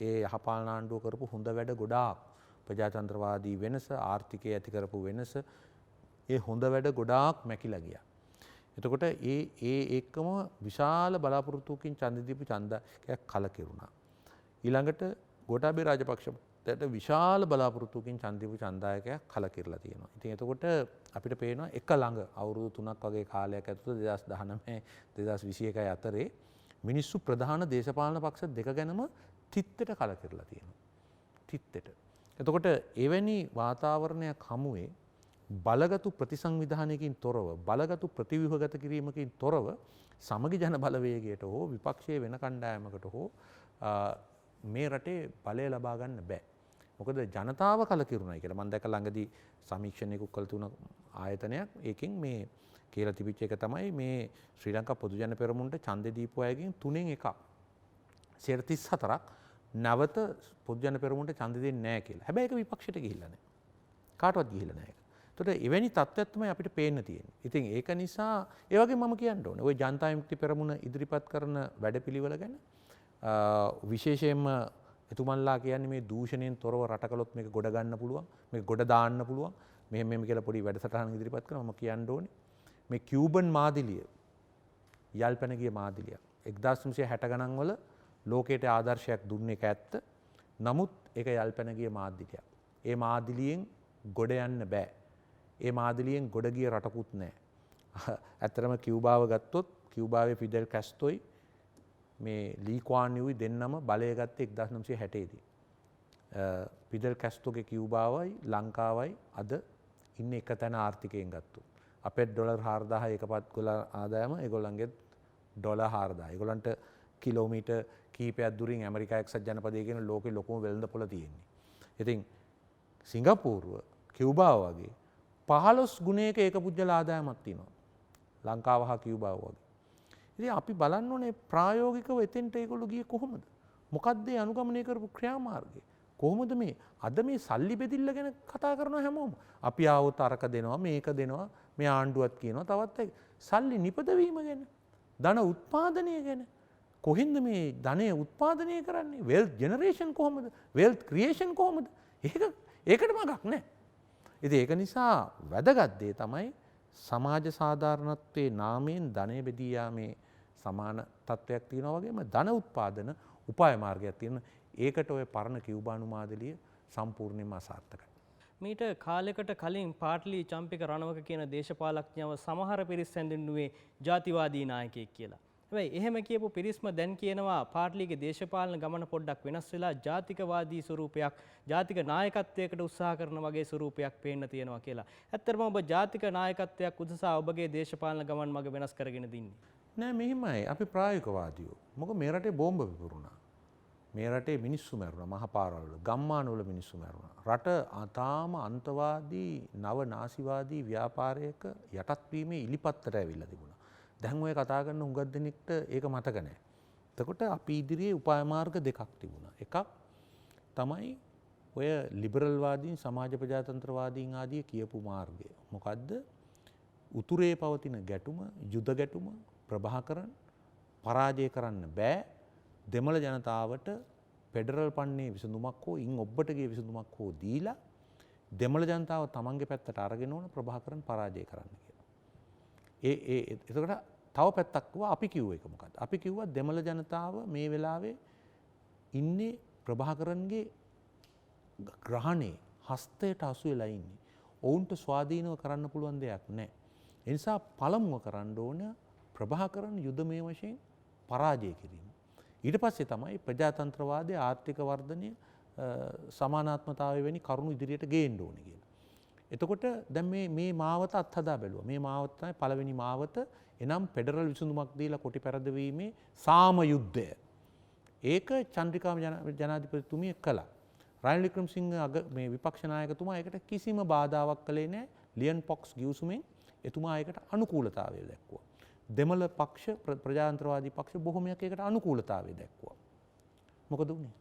ඒ යහපාලන ආණ්ඩුව කරපු හොඳ වැඩ ගොඩාක් ප්‍රජාතන්ත්‍රවාදී වෙනස ආර්ථිකය ඇති කරපු වෙනස ඒ හොඳ වැඩ ගොඩාක් මැකිලා ගියා. එතකොට ඒ එක්කම විශාල බලාපොරොත්තුකින් ඡන්ද දීපු ඡන්දයක් කලකිරුණා. ඊළඟට ගෝඨාභය රාජපක්ෂට විශාල බලාපොරොත්තුකින් ඡන්ද දීපු ඡන්දායකයක් කලකිරලා තියෙනවා. ඉතින් එතකොට අපිට පේනවා එක ළඟ අවුරුදු 3ක් වගේ කාලයක් ඇතුළත 2019 2021 අතරේ මිනිස්සු ප්‍රධාන දේශපාලන පක්ෂ දෙක ගැනම තිත්තට කලකිරලා තියෙනවා. තිත්තට. එතකොට එවැනි වාතාවරණයක් හමුවේ බලගතු ප්‍රතිසංවිධානයකින් තොරව බලගතු ප්‍රතිව්‍යුහගත කිරීමකින් තොරව සමගි ජන බලවේගයට හෝ විපක්ෂයේ වෙන කණ්ඩායමකට හෝ මේ රටේ බලය ලබා ගන්න බෑ. මොකද ජනතාව කලකිරුණයි කියලා මම දැක ළඟදී සමීක්ෂණයක කළ තුන ආයතනයක් ඒකෙන් මේ කියලා තිබිච්ච එක තමයි මේ ශ්‍රී ලංකා පොදු ජන පෙරමුණට ඡන්දෙ දීපු අයගෙන් 3න් එකක් 34ක් නැවත පොදු ජන පෙරමුණට ඡන්දෙ දෙන්නේ නැහැ කියලා. හැබැයි ඒක විපක්ෂයට ගිහිල්ලා නැහැ. කාටවත් ගිහිල්ලා නැහැ. එතකොට එවැනි තත්ත්වයක් තමයි අපිට පේන්න තියෙන්නේ. ඉතින් ඒක නිසා ඒ වගේ මම කියන්න ඕනේ. ওই ජනතා විමුක්ති පෙරමුණ ඉදිරිපත් කරන වැඩපිළිවෙල ගැන විශේෂයෙන්ම එතුමන්ලා කියන්නේ මේ දූෂණයෙන් තොරව රට කළොත් මේක ගොඩ ගන්න පුළුවන්. මේක ගොඩ දාන්න පුළුවන්. මෙහෙම කියලා පොඩි වැඩසටහනක් ඉදිරිපත් කරනවා. මම කියන්න ඕනේ. මේ කියුබන් මාදිලිය යල්පැන ගිය මාදිලියක් 1960 ගණන් වල ලෝකයට ආදර්ශයක් දුන්නේ ඒක ඇත්ත. නමුත් ඒක යල්පැන ගිය මාදිලියක්. ඒ මාදිලියෙන් ගොඩ යන්න බෑ. ඒ මාදිලියෙන් ගොඩ ගිය රටකුත් නැහැ. ඇත්තටම කියුබාව ගත්තොත් කියුබාවේ ෆිඩෙල් කැස්ට්‍රෝයි මේ ලී ක්වාන් යූයි දෙන්නම බලය ගත්තේ 1960 දී. ෆිඩෙල් කැස්ට්‍රෝගේ කියුබාවයි ලංකාවයි අද ඉන්නේ එක තැන ආර්ථිකයෙන් ගත්තොත්. අපේ ඩොලර් 4000 එකපත් ගොල ආදායම ඒගොල්ලන්ගේ ඩොලර් 4000. ඒගොල්ලන්ට කිලෝමීටර් කීපයක් දුරින් ඇමරිකා එක්සත් ජනපදයේ කියන ලෝකේ ලොකුම වෙළඳපොළ තියෙන්නේ. ඉතින් සිංගප්පූරුව කියුබාව වගේ 15 ගුණයක ඒක පුජ්‍යල ආදායමක් තියෙනවා. ලංකාව හා කියුබාව වගේ. ඉතින් අපි බලන්න ඕනේ ප්‍රායෝගිකව එතෙන්ට ඒගොල්ලෝ ගියේ කොහොමද? මොකක්ද ඒ අනුගමනය කරපු ක්‍රියාමාර්ගය? කොහොමද මේ අද මේ සල්ලි බෙදිල්ල ගැන කතා කරනවා හැමෝම. අපි ආවොත් අරක දෙනවා මේක දෙනවා මේ ආණ්ඩුවත් කියනවා තවත් සල්ලි නිපදවීම ගැන ධන උත්පාදනය ගැන කොහෙන්ද මේ ධනය උත්පාදනය කරන්නේ? වෙල්ත් ජෙනරේෂන් කොහොමද? වෙල්ත් ක්‍රියේෂන් කොහොමද? ඒකට මගක් නැහැ. ඉතින් ඒක නිසා වැදගත් දේ තමයි සමාජ සාධාරණත්වයේ නාමයෙන් ධනය බෙදී යාමේ සමාන තත්ත්වයක් තියෙනවා වගේම ධන උත්පාදන උපාය මාර්ගයක් තියෙන. ඒකට ඔය පරණ කියුබානු මාදලිය සම්පූර්ණයෙන්ම අසාර්ථකයි. මීට කාලයකට කලින් පාට්ලි චම්පික රණවක කියන දේශපාලඥයව සමහර පිරිස් හැඳින්වුවේ ජාතිවාදී නායකයෙක් කියලා. හැබැයි එහෙම කියපු පිරිස්ම දැන් කියනවා පාට්ලිගේ දේශපාලන ගමන පොඩ්ඩක් වෙනස් වෙලා ජාතිකවාදී ස්වරූපයක්, ජාතික නායකත්වයකට උත්සාහ කරන වගේ ස්වරූපයක් පේන්න තියෙනවා කියලා. ඇත්තටම ඔබ ජාතික නායකත්වයක් උදෙසා ඔබගේ දේශපාලන ගමන් මඟ වෙනස් කරගෙන දින්නේ? නෑ මෙහෙමයි. අපි ප්‍රායෝගිකවාදියෝ. මොකද මේ රටේ බෝම්බ විපුරුණා. මේ රටේ මිනිස්සු මැරුණා මහ පාරවල් වල, ගම්මානවල මිනිස්සු මැරුණා. රට තාම අන්තවාදී නව නාසිවාදී ව්‍යාපාරයක යටත් වීමේ ඉලිපත්තට ඇවිල්ලා තිබුණා. දැන් ඔය කතා කරන හුඟක් දෙනෙක්ට ඒක මතක නැහැ. එතකොට අපි ඉදිරියේ උපාය මාර්ග දෙකක් තිබුණා. එකක් තමයි ඔය ලිබරල් වාදීන්, සමාජ ප්‍රජාතන්ත්‍රවාදීන් ආදී කියපු මාර්ගය. මොකද්ද? උතුරේ පවතින ගැටුම, යුද ගැටුම ප්‍රභාකරන් පරාජය කරන්න බෑ. දෙමළ ජනතාවට ෆෙඩරල් පන්නේ විසඳුමක් හෝ ඉන් ඔබ්බටගේ විසඳුමක් හෝ දීලා දෙමළ ජනතාව තමන්ගේ පැත්තට අරගෙන ඕන ප්‍රභාකරන් පරාජය කරන්න කියලා. එතකොට තව පැත්තක් කිව්වා අපි කිව්ව එක මොකක්ද? අපි කිව්වා දෙමළ ජනතාව මේ වෙලාවේ ඉන්නේ ප්‍රභාකරන්ගේ ග්‍රහණේ හස්තයට අසු වෙලා ඉන්නේ. ඔවුන්ට ස්වාධීනව කරන්න පුළුවන් දෙයක් නැහැ. ඒ නිසා පළමුව කරන්න ඕන ප්‍රභාකරන් යුදමය වශයෙන් පරාජය කිරීම. ඊට පස්සේ තමයි ප්‍රජාතන්ත්‍රවාදය, ආර්ථික වර්ධනය, සමානාත්මතාවය වැනි කරුණු ඉදිරියට ගේන්න ඕනේ කියලා. එතකොට දැන් මේ මාවත අත්හදා බැලුවා. මේ මාවත තමයි පළවෙනි මාවත. එනම් ෆෙඩරල් විසඳුමක් දීලා කොටි පෙරදවීමේ සාම යුද්ධය. ඒක චන්ද්‍රිකා ජනාධිපතිතුමිය කළා. රනිල් වික්‍රමසිංහ මේ විපක්ෂ නායකතුමා ඒකට කිසිම බාධාවක් කළේ නැහැ. ලියන් පොක්ස් ගිවිසුමෙන් එතුමා ඒකට අනුකූලතාවය දැක්වුවා. දෙමළ පක්ෂ ප්‍රජාතන්ත්‍රවාදී පක්ෂ බොහොමයක් ඒකට අනුකූලතාවය දැක්වුවා. මොකද වුණේ?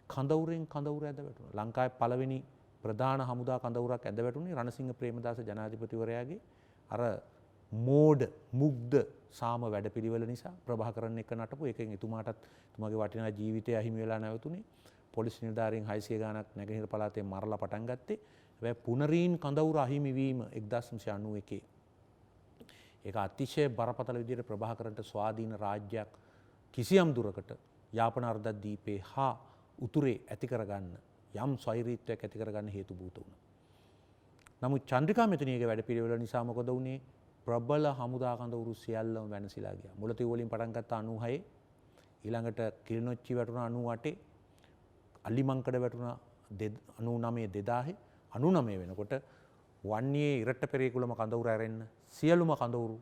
කඳවුරෙන් කඳවුර ඇද වැටුණා. ලංකාවේ පළවෙනි ප්‍රධාන හමුදා කඳවුරක් ඇද වැටුනේ රණසිංහ ප්‍රේමදාස ජනාධිපතිවරයාගේ අර මෝඩ මුග්ධ සාම වැඩපිළිවෙල නිසා. ප්‍රභාකරන් එක්ක නටපු එකෙන් එතුමාටත් එතුමාගේ වටිනා ජීවිතය අහිමි වෙලා නැවතුනේ. පොලිස් නිලධාරීන් 600 ගාණක් නැගෙනහිර පළාතේ මරලා පටන් ගත්තේ. හැබැයි පුනරීන් කඳවුර අහිමි වීම 1991. ඒක අතිශය බරපතල විදිහට ප්‍රභාකරන්ට ස්වාධීන රාජ්‍යයක් කිසියම් දුරකට යාපන අර්ධද්වීපේ හා උතුරේ ඇති කරගන්න යම් ස්වෛරීත්වයක් ඇති කරගන්න හේතු භූත වුණා. නමුත් චන්ද්‍රිකා මෙතනියගේ වැඩපිළිවෙල නිසා මොකද වුනේ? ප්‍රබල හමුදා කඳවුරු සියල්ලම වෙනසිලා ගියා. මුලතිව් වලින් පටන් ගත්ත 96, ඊළඟට කිලිනොච්චි වැටුණා 98, අලිමංකඩ වැටුණා 99 2000 වෙනකොට වන්නේ ඉරට්ට පෙරේකුළම කඳවුර ඇරෙන්න සියලුම කඳවුරු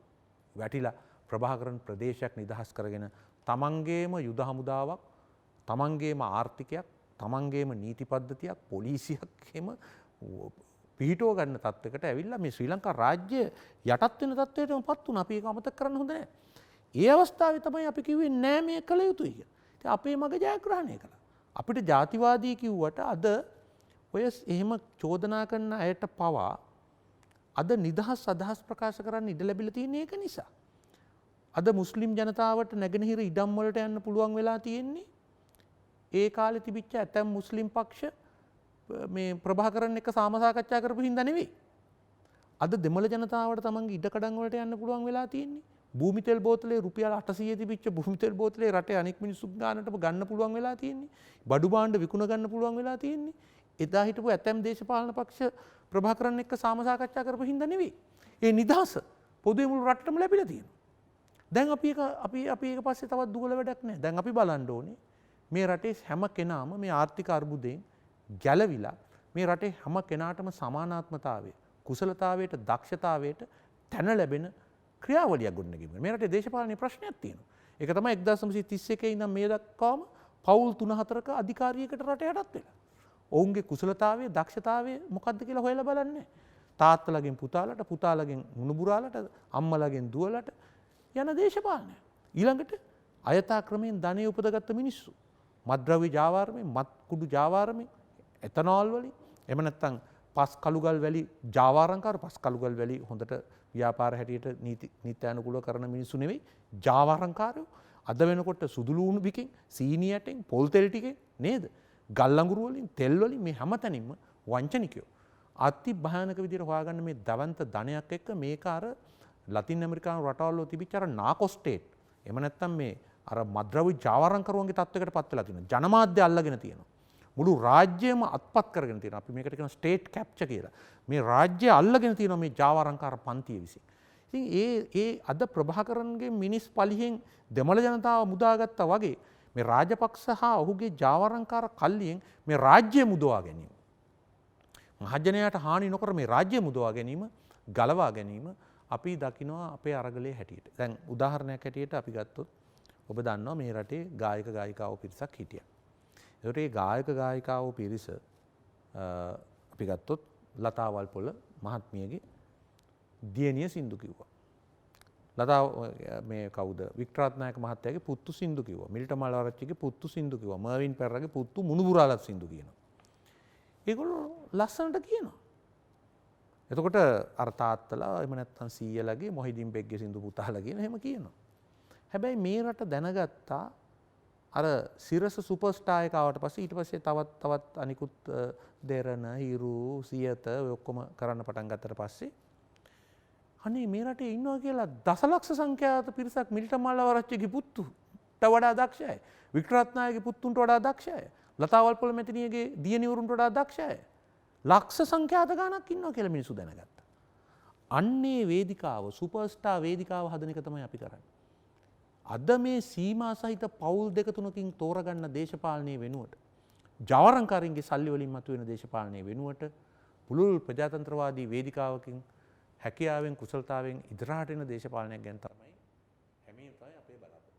වැටිලා ප්‍රභාකරන් ප්‍රදේශයක් නිදහස් කරගෙන තමන්ගේම යුද හමුදාවක්, තමන්ගේම ආර්ථිකයක්, තමන්ගේම නීති පද්ධතියක්, පොලිසියක් එහෙම පිහිටුව ගන්න තත්වයකට ඇවිල්ලා මේ ශ්‍රී ලංකා රාජ්‍ය යටත් වෙන තත්වයටම පත් වුණා. අපි ඒක අමතක කරන්න හොඳ නැහැ. ඒ අවස්ථාවේ තමයි අපි කිව්වේ නෑ මේ කළ යුතුයි කියලා. ඉතින් අපේ මග ජයග්‍රහණය කළා. අපිට ජාතිවාදී කිව්වට අද ඔය එහෙම චෝදනා කරන අයට පවා අද නිදහස් අදහස් ප්‍රකාශ කරන්න ඉඩ ලැබිලා තියෙන එක නිසා. අද මුස්ලිම් ජනතාවට නැගෙනහිර ඉඩම් වලට යන්න පුළුවන් වෙලා තියෙන්නේ ඒ කාලේ තිබිච්ච ඇතැම් මුස්ලිම් පක්ෂ මේ ප්‍රභාකරන් එක්ක සාමසාකච්ඡා කරපු හින්දා නෙවෙයි. අද දෙමළ ජනතාවට තමන්ගේ ඉඩකඩම් වලට යන්න පුළුවන් වෙලා තියෙන්නේ. භූමි තෙල් බෝතලේ රුපියල් 800 තිබිච්ච භූමි තෙල් බෝතලේ රටේ අනෙක් මිනිස්සු ගානටම ගන්න පුළුවන් වෙලා තියෙන්නේ. බඩු භාණ්ඩ විකුණ ගන්න පුළුවන් වෙලා තියෙන්නේ. එදා හිටපු ඇතැම් දේශපාලන පක්ෂ ප්‍රභාකරන් එක්ක සාමසාකච්ඡා කරපු හින්දා නෙවෙයි. ඒ නිදහස පොදුවේ මුළු රටටම ලැබිලා තියෙනවා. දැන් අපි ඒක පස්සේ තවත් දුවල වැඩක් නැහැ. දැන් අපි බලන්න ඕනේ මේ රටේ හැම කෙනාම මේ ආර්ථික අර්බුදයෙන් ගැලවිලා මේ රටේ හැම කෙනාටම සමානාත්මතාවය, කුසලතාවයට, දක්ෂතාවයට තැන ලැබෙන ක්‍රියාවලියක් ගොඩනගීම. මේ රටේ දේශපාලනයේ ප්‍රශ්නයක් තියෙනවා. ඒක තමයි 1931 ඉඳන් මේ දක්වාම පවුල් 3-4ක අධිකාරියකට රට යටත් වෙලා. ඔවුන්ගේ කුසලතාවය, දක්ෂතාවය මොකක්ද කියලා හොයලා බලන්නේ. තාත්තලගෙන් පුතාලට, පුතාලගෙන් මුණුබුරාලට, අම්මලගෙන් දුවලට යන දේශපාලනය. ඊළඟට අයථා ක්‍රමයෙන් ධනෙ උපදගත්ත මිනිස්සු. මත්ද්‍රව්‍ය ජාවාරමේ, මත් කුඩු ජාවාරමේ, එතනෝල් වලින්, එහෙම නැත්නම් පස් කළුගල් වැලි ජාවාරම්කාර, පස් කළුගල් වැලි හොඳට ව්‍යාපාර හැටියට නීත්‍යානුකූලව කරන මිනිස්සු නෙවෙයි ජාවාරම්කාරයෝ. අද වෙනකොට සුදු ලූණු බිකෙන්, සීනි යටෙන්, පොල් තෙල් ටිකෙන් නේද? ගල් අඟුරු වලින්, තෙල් වලින් මේ හැමතැනින්ම වංචනිකයෝ. අති භයානක විදිහට හොයාගන්න මේ දවන්ත ධනයක් එක්ක මේක අර ලතින් ඇමරිකානු රටවල් වල තිබිච්ච අර නාකෝ ස්ටේට් එහෙම නැත්නම් මේ අර මද්ද්‍රව්‍ය ජාවාරම්කරුවන්ගේ තත්වයකට පත් වෙලා තියෙනවා. ජනමාධ්‍ය අල්ලගෙන තියෙනවා. මුළු රාජ්‍යයම අත්පත් කරගෙන තියෙනවා. අපි මේකට කියනවා ස්ටේට් කැප්චර් කියලා. මේ රාජ්‍යය අල්ලගෙන තියෙනවා මේ ජාවාරම්කාර පන්තිය විසින්. ඉතින් ඒ අද ප්‍රභාකරන්ගේ මිනිස් පලිහෙන් දෙමළ ජනතාව මුදාගත්තා වගේ මේ රාජපක්ෂ හා ඔහුගේ ජාවාරම්කාර කල්ලියෙන් මේ රාජ්‍ය මුදවා ගැනීම. මහජනයාට හානි නොකර මේ රාජ්‍ය මුදවා ගැනීම, ගලවා ගැනීම අපි දකිනවා අපේ අරගලයේ හැටියට. දැන් උදාහරණයක් හැටියට අපි ගත්තොත් ඔබ දන්නවා මේ රටේ ගායක ගායිකාවෝ පිරිසක් හිටියා. ඒකට මේ ගායක ගායිකාවෝ පිරිස අපි ගත්තොත් ලතා වල්පොල මහත්මියගේ දියණිය සින්දු කිව්වා. ලතා මේ කවුද වික්ටරත්නායක මහත්තයාගේ පුත්තු සින්දු කිව්වා. මිල්ටන් මල්ආරච්චිගේ පුත්තු සින්දු කිව්වා. මර්වින් පෙරරගේ පුත්තු මුණුබුරාලත් සින්දු කියනවා. ඒගොල්ලෝ ලස්සනට කියනවා. එතකොට අර තාත්තලා එහෙම නැත්නම් සීයලගේ මොහිදින් බෙග්ගේ සින්දු පුතාලා කියන එහෙම කියනවා. හැබැයි මේ රට දැනගත්තා අර සිරස සුපර්ස්ටාර් එක ආවට පස්සේ ඊට පස්සේ තවත් අනිකුත් දෙරණ හිරු සියත ඔය ඔක්කොම කරන්න පටන් ගත්තට පස්සේ අනේ මේ රටේ ඉන්නවා කියලා දසලක්ෂ සංඛ්‍යාත පිරිසක් මිල්ටන් මල්ආරච්චිගේ පුතුන්ට වඩා දක්ෂයි. වික්ටරත්නායකගේ පුතුන්ට වඩා දක්ෂයි. ලතා වල්පොල මැතිණියගේ දියණිවරුන්ට වඩා දක්ෂයි. ලක්ෂ සංඛ්‍යාත ගාණක් ඉන්නවා කියලා මිනිස්සු දැනගත්තා. අන්නේ වේදිකාව සුපර්ස්ටාර් වේදිකාව හදන එක තමයි අපි කරන්නේ. අද මේ සීමා සහිත පවුල් දෙක තුනකින් තෝරගන්න දේශපාලනයේ වෙනුවට ජාවාරම්කාරින්ගේ සල්ලි වලින් මතුවෙන දේශපාලනයේ වෙනුවට පුළුල් ප්‍රජාතන්ත්‍රවාදී වේදිකාවකින් හැකියාවෙන් කුසලතාවෙන් ඉදිරියට එන දේශපාලනයක් ගැන තමයි හැමෝම තමයි අපේ බලාපොරොත්තු.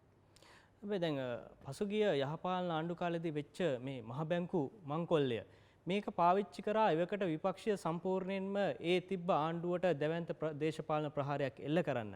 හැබැයි දැන් පසුගිය යහපාලන ආණ්ඩු කාලෙදී වෙච්ච මේ මහ බැංකු මංකොල්ලය මේක පාවිච්චි කරා එවකට විපක්ෂය සම්පූර්ණයෙන්ම ඒ තිබ්බ ආණ්ඩුවට දැවැන්ත දේශපාලන ප්‍රහාරයක් එල්ල කරන්න.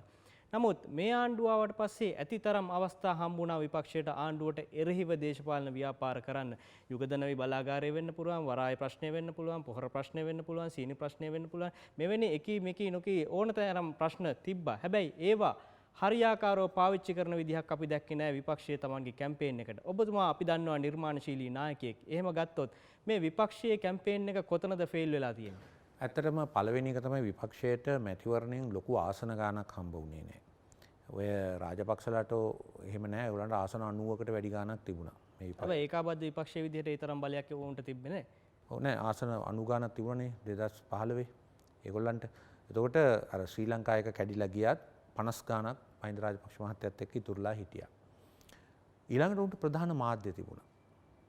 නමුත් මේ ආණ්ඩුව ආවට පස්සේ ඇතිතරම් අවස්ථා හම්බුණා විපක්ෂයට ආණ්ඩුවට එරෙහිව දේශපාලන ව්‍යාපාර කරන්න. යුගදනවි බලාගාරය වෙන්න පුළුවන්, වරාය ප්‍රශ්නය වෙන්න පුළුවන්, පොහොර ප්‍රශ්නය වෙන්න පුළුවන්, සීනි ප්‍රශ්නය වෙන්න පුළුවන්. මෙවැනි එකී මෙකී නොකී ඕනතරම් ප්‍රශ්න තිබ්බා. හැබැයි ඒවා හරියාකාරව පාවිච්චි කරන විදිහක් අපි දැක්කේ නැහැ විපක්ෂයේ තමන්ගේ කැම්පේන් එකට. ඔබතුමා අපි දන්නවා නිර්මාණශීලී නායකයෙක්. එහෙම ගත්තොත් මේ විපක්ෂයේ කැම්පේන් එක කොතනද ෆේල් වෙලා තියෙන්නේ? ඇත්තටම පළවෙනි එක තමයි විපක්ෂයට මැතිවරණයෙන් ලොකු ආසන ගාණක් හම්බ වුණේ නැහැ. ඔය රාජපක්ෂලාට එහෙම නැහැ. ඒගොල්ලන්ට ආසන 90කට වැඩි ගාණක් තිබුණා. මේ විපක්ෂ. හැබැයි ඒකාබද්ධ විපක්ෂයේ විදිහට ඒ තරම් බලයක් වුන්ට තිබ්බේ නැහැ. ඔව් නෑ ආසන 90 ගාණක් තිබුණානේ 2015 ඒගොල්ලන්ට. එතකොට අර ශ්‍රී ලංකා එක කැඩිලා ගියත් 50 ගාණක් මහින්ද රාජපක්ෂ මහත්තයත් එක්ක ඉතුරුලා හිටියා. ඊළඟට උන්ට ප්‍රධාන මාධ්‍ය තිබුණා.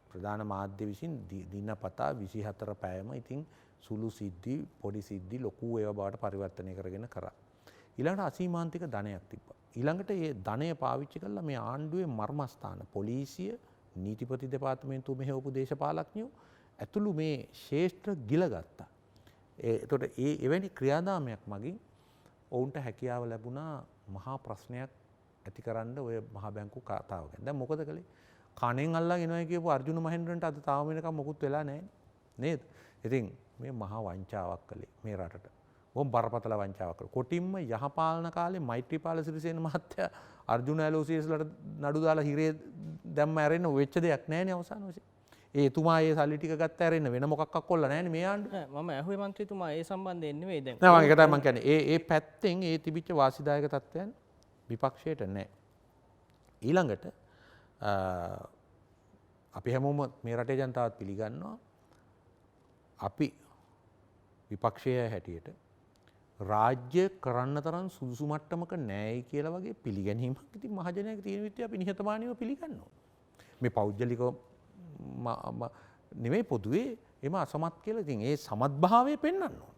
ප්‍රධාන මාධ්‍ය විසින් දිනපතා 24 පැයම ඉතින් සුළු සිද්ධි පොඩි සිද්ධි ලොකු ඒවා බවට පරිවර්තනය කරගෙන කරා. ඊළඟට අසීමාන්තික ධනයක් තිබ්බා. ඊළඟට මේ ධනය පාවිච්චි කරලා මේ ආණ්ඩුවේ මර්මස්ථාන පොලිසිය නීතිපති දෙපාර්තමේන්තුව මෙහෙවපු දේශපාලඥයෝ ඇතුළු මේ ශේෂ්ත්‍ර ගිලගත්තා. එතකොට එවැනි ක්‍රියාදාමයක් මගින් ඔවුන්ට හැකියාව ලැබුණා මහා ප්‍රශ්නයක් ඇතිකරන්න ඔය මහා බැංකු කතාව ගැන. දැන් මොකද කළේ? කණෙන් අල්ලගෙන එනවා කියපු අර්ජුන මහෙන්ද්‍රන්ට අද තාම වෙනකම් මොකුත් වෙලා නැහැ නේද? ඉතින් මේ මහා වංචාවක් කළේ මේ රටට. බොහොම බරපතල වංචාවක් කළා. කොටින්ම යහපාලන කාලේ මෛත්‍රීපාල සිරිසේන මහත්තයා අර්ජුන ඇලෝසියස්ලට නඩු දාලා හිරේ දැම්ම ඇරෙන්න වෙච්ච දෙයක් නැහැනේ අවසාන වශයෙන්. එතුමා ඒ සල්ලි ටික ගත්ත ඇරෙන්න වෙන මොකක්වත් කොල්ල නැහැනේ මේ ආණ්ඩුව. මම ඇහුවේ මන්ත්‍රීතුමා ඒ සම්බන්ධයෙන් නෙවෙයි දැන්. නෑ මම ඒක තමයි මම කියන්නේ. ඒ පැත්තෙන් ඒ තිබිච්ච වාසිදායක තත්ත්වයන් විපක්ෂයට නැහැ. ඊළඟට අපි හැමෝම මේ රටේ ජනතාවත් පිළිගන්නවා අපි විපක්ෂය හැටියට රාජ්‍ය කරන්න තරම් සුදුසු මට්ටමක නෑයි කියලා වගේ පිළිගැනීමක් ඉතින් මහජනයාගේ තියෙන විදිහ අපි නිහතමානීව පිළිගන්නවා. මේ පෞද්ගලිකව නෙමෙයි පොදුවේ එම අසමත් කියලා ඉතින් ඒ සමත්භාවය පෙන්වන්න ඕන.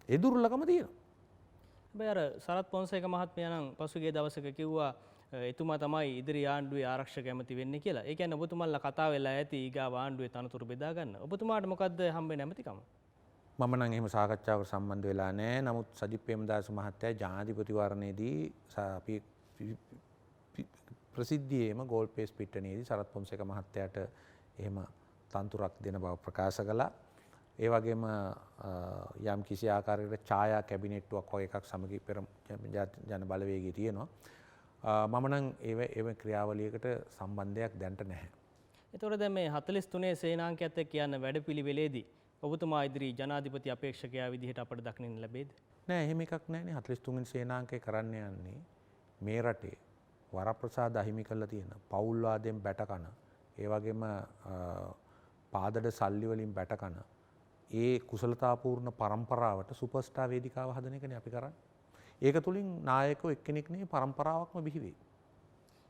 ඒ දුර්ලභම තියෙනවා. හැබැයි අර සරත් පොන්සේක මහත්මයා නම් පසුගිය දවසක කිව්වා එතුමා තමයි ඉදිරි ආණ්ඩුවේ ආරක්ෂක ඇමති වෙන්නේ කියලා. ඒ කියන්නේ ඔබතුමාලා කතා වෙලා ඇති ඊගාව ආණ්ඩුවේ තනතුරු බෙදා ගන්න. ඔබතුමාට මොකද්ද හම්බෙන්නේ ඇමතිකම? මම නම් එහෙම සාකච්ඡාවකට සම්බන්ධ වෙලා නැහැ. නමුත් සජිත් ප්‍රේමදාස මහත්තයා ජනාධිපතිවරණයේදී අපි ප්‍රසිද්ධියේම ගෝල් පේස් පිට්ටනියේදී සරත් පොන්සේක මහත්තයාට එහෙම තනතුරක් දෙන බව ප්‍රකාශ කළා. ඒ වගේම යම් කිසි ආකාරයකට ඡායා කැබිනට්ටුවක් වගේ එකක් සමගි පෙර ජන බලවේගයේ තියෙනවා. මම නම් ඒ ක්‍රියාවලියකට සම්බන්ධයක් දැනට නැහැ. එතකොට දැන් මේ 43 සේනාංකයත් එක්ක යන වැඩපිළිවෙලේදී ඔබතුමා ඉදිරි ජනාධිපති අපේක්ෂකයා විදිහට අපට දක්නන්න ලැබේද? නෑ එහෙම එකක් නෑනේ 43 වෙනි සේනාංකය කරන්න යන්නේ මේ රටේ වරප්‍රසාද අහිමි කරලා තියෙන පෞල්වාදයෙන් බැටකන ඒ වගේම පාදඩ සල්ලි වලින් බැටකන ඒ කුසලතාපූර්ණ පරම්පරාවට සුපර්ස්ටාර් වේදිකාව හදන එකනේ අපි කරන්නේ. ඒක තුලින් නායකයෝ එක්කෙනෙක් නෙවෙයි පරම්පරාවක්ම බිහි වෙයි.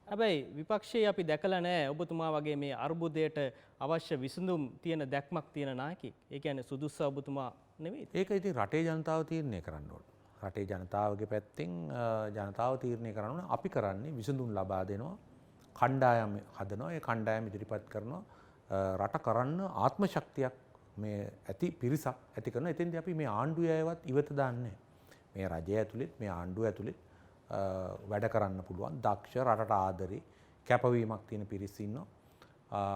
හැබැයි විපක්ෂයේ අපි දැකලා නැහැ ඔබතුමා වගේ මේ අර්බුදයට අවශ්‍ය විසඳුම් තියෙන දැක්මක් තියෙන නායකයෙක්. ඒ කියන්නේ සුදුස්ස ඔබතුමා නෙවෙයි. ඒක ඉතින් රටේ ජනතාව තීරණය කරන්න ඕන. රටේ ජනතාවගේ පැත්තෙන් ජනතාව තීරණය කරන්න ඕන. අපි කරන්නේ විසඳුම් ලබා දෙනවා. කණ්ඩායම් හදනවා. ඒ කණ්ඩායම් ඉදිරිපත් කරනවා. රට කරන්න ආත්ම ශක්තියක් මේ ඇති පිරිසක් ඇති කරනවා. එතෙන්දී අපි මේ ආණ්ඩුවේ අයවත් ඉවත දාන්නේ මේ රජය ඇතුළෙත් මේ ආණ්ඩුව ඇතුළෙත් වැඩ කරන්න පුළුවන් දක්ෂ රටට ආදරේ කැපවීමක් තියෙන පිරිස් ඉන්නවා.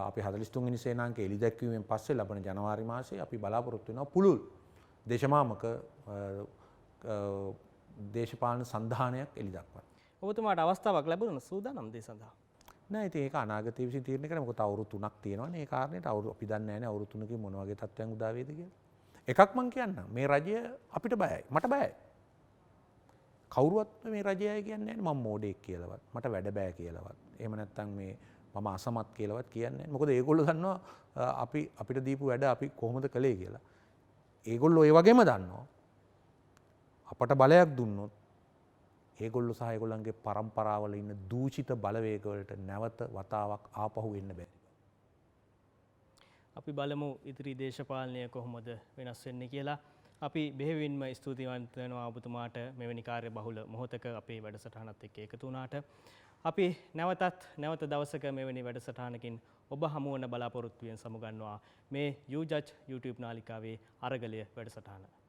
අපි 43 වෙනි සේනාංකය එළි දැක්වීමෙන් පස්සේ ලබන ජනවාරි මාසයේ අපි බලාපොරොත්තු වෙනවා පුළුල් දේශමාමක දේශපාලන සන්ධානයක් එළි දක්වන්න. ඔබතුමාට අවස්ථාවක් ලැබුණා සූදානම්ද ඒ සඳහා? නෑ ඉතින් ඒක අනාගතයේ විසින් තීරණය කරන්න. මොකද අවුරුදු 3ක් තියෙනවානේ. ඒ කාරණේට අපි දන්නේ නෑනේ අවුරුදු 3කින් මොන වගේ තත්ත්වයන් උදා වේද කියලා. එකක් මං කියන්නම් මේ රජය අපිට බයයි. මට බයයි. කවුරුවත් මේ රජයයි කියන්නේ නැහැ මම මෝඩෙක් කියලාවත් මට වැඩ බෑ කියලාවත් එහෙම නැත්නම් මේ මම අසමත් කියලාවත් කියන්නේ නැහැ. මොකද ඒගොල්ලෝ දන්නවා අපිට දීපු වැඩ අපි කොහොමද කළේ කියලා. ඒගොල්ලෝ ඒ වගේම දන්නවා අපට බලයක් දුන්නොත් ඒගොල්ලෝ සහ ඒගොල්ලන්ගේ පරම්පරාවල ඉන්න දූෂිත බලවේග වලට නැවත වතාවක් ආපහු එන්න බෑ. අපි බලමු ඉදිරි දේශපාලනය කොහොමද වෙනස් වෙන්නේ කියලා. අපි බෙහෙවින්ම ස්තුතිවන්ත වෙනවා ඔබතුමාට මෙවැනි කාර්ය බහුල මොහොතක අපේ වැඩසටහනත් එක්ක එකතු වුණාට. අපි නැවත දවසක මෙවැනි වැඩසටහනකින් ඔබ හමු වන බලාපොරොත්තුවෙන් සමුගන්නවා මේ යූජජ් YouTube නාලිකාවේ අරගලය වැඩසටහන.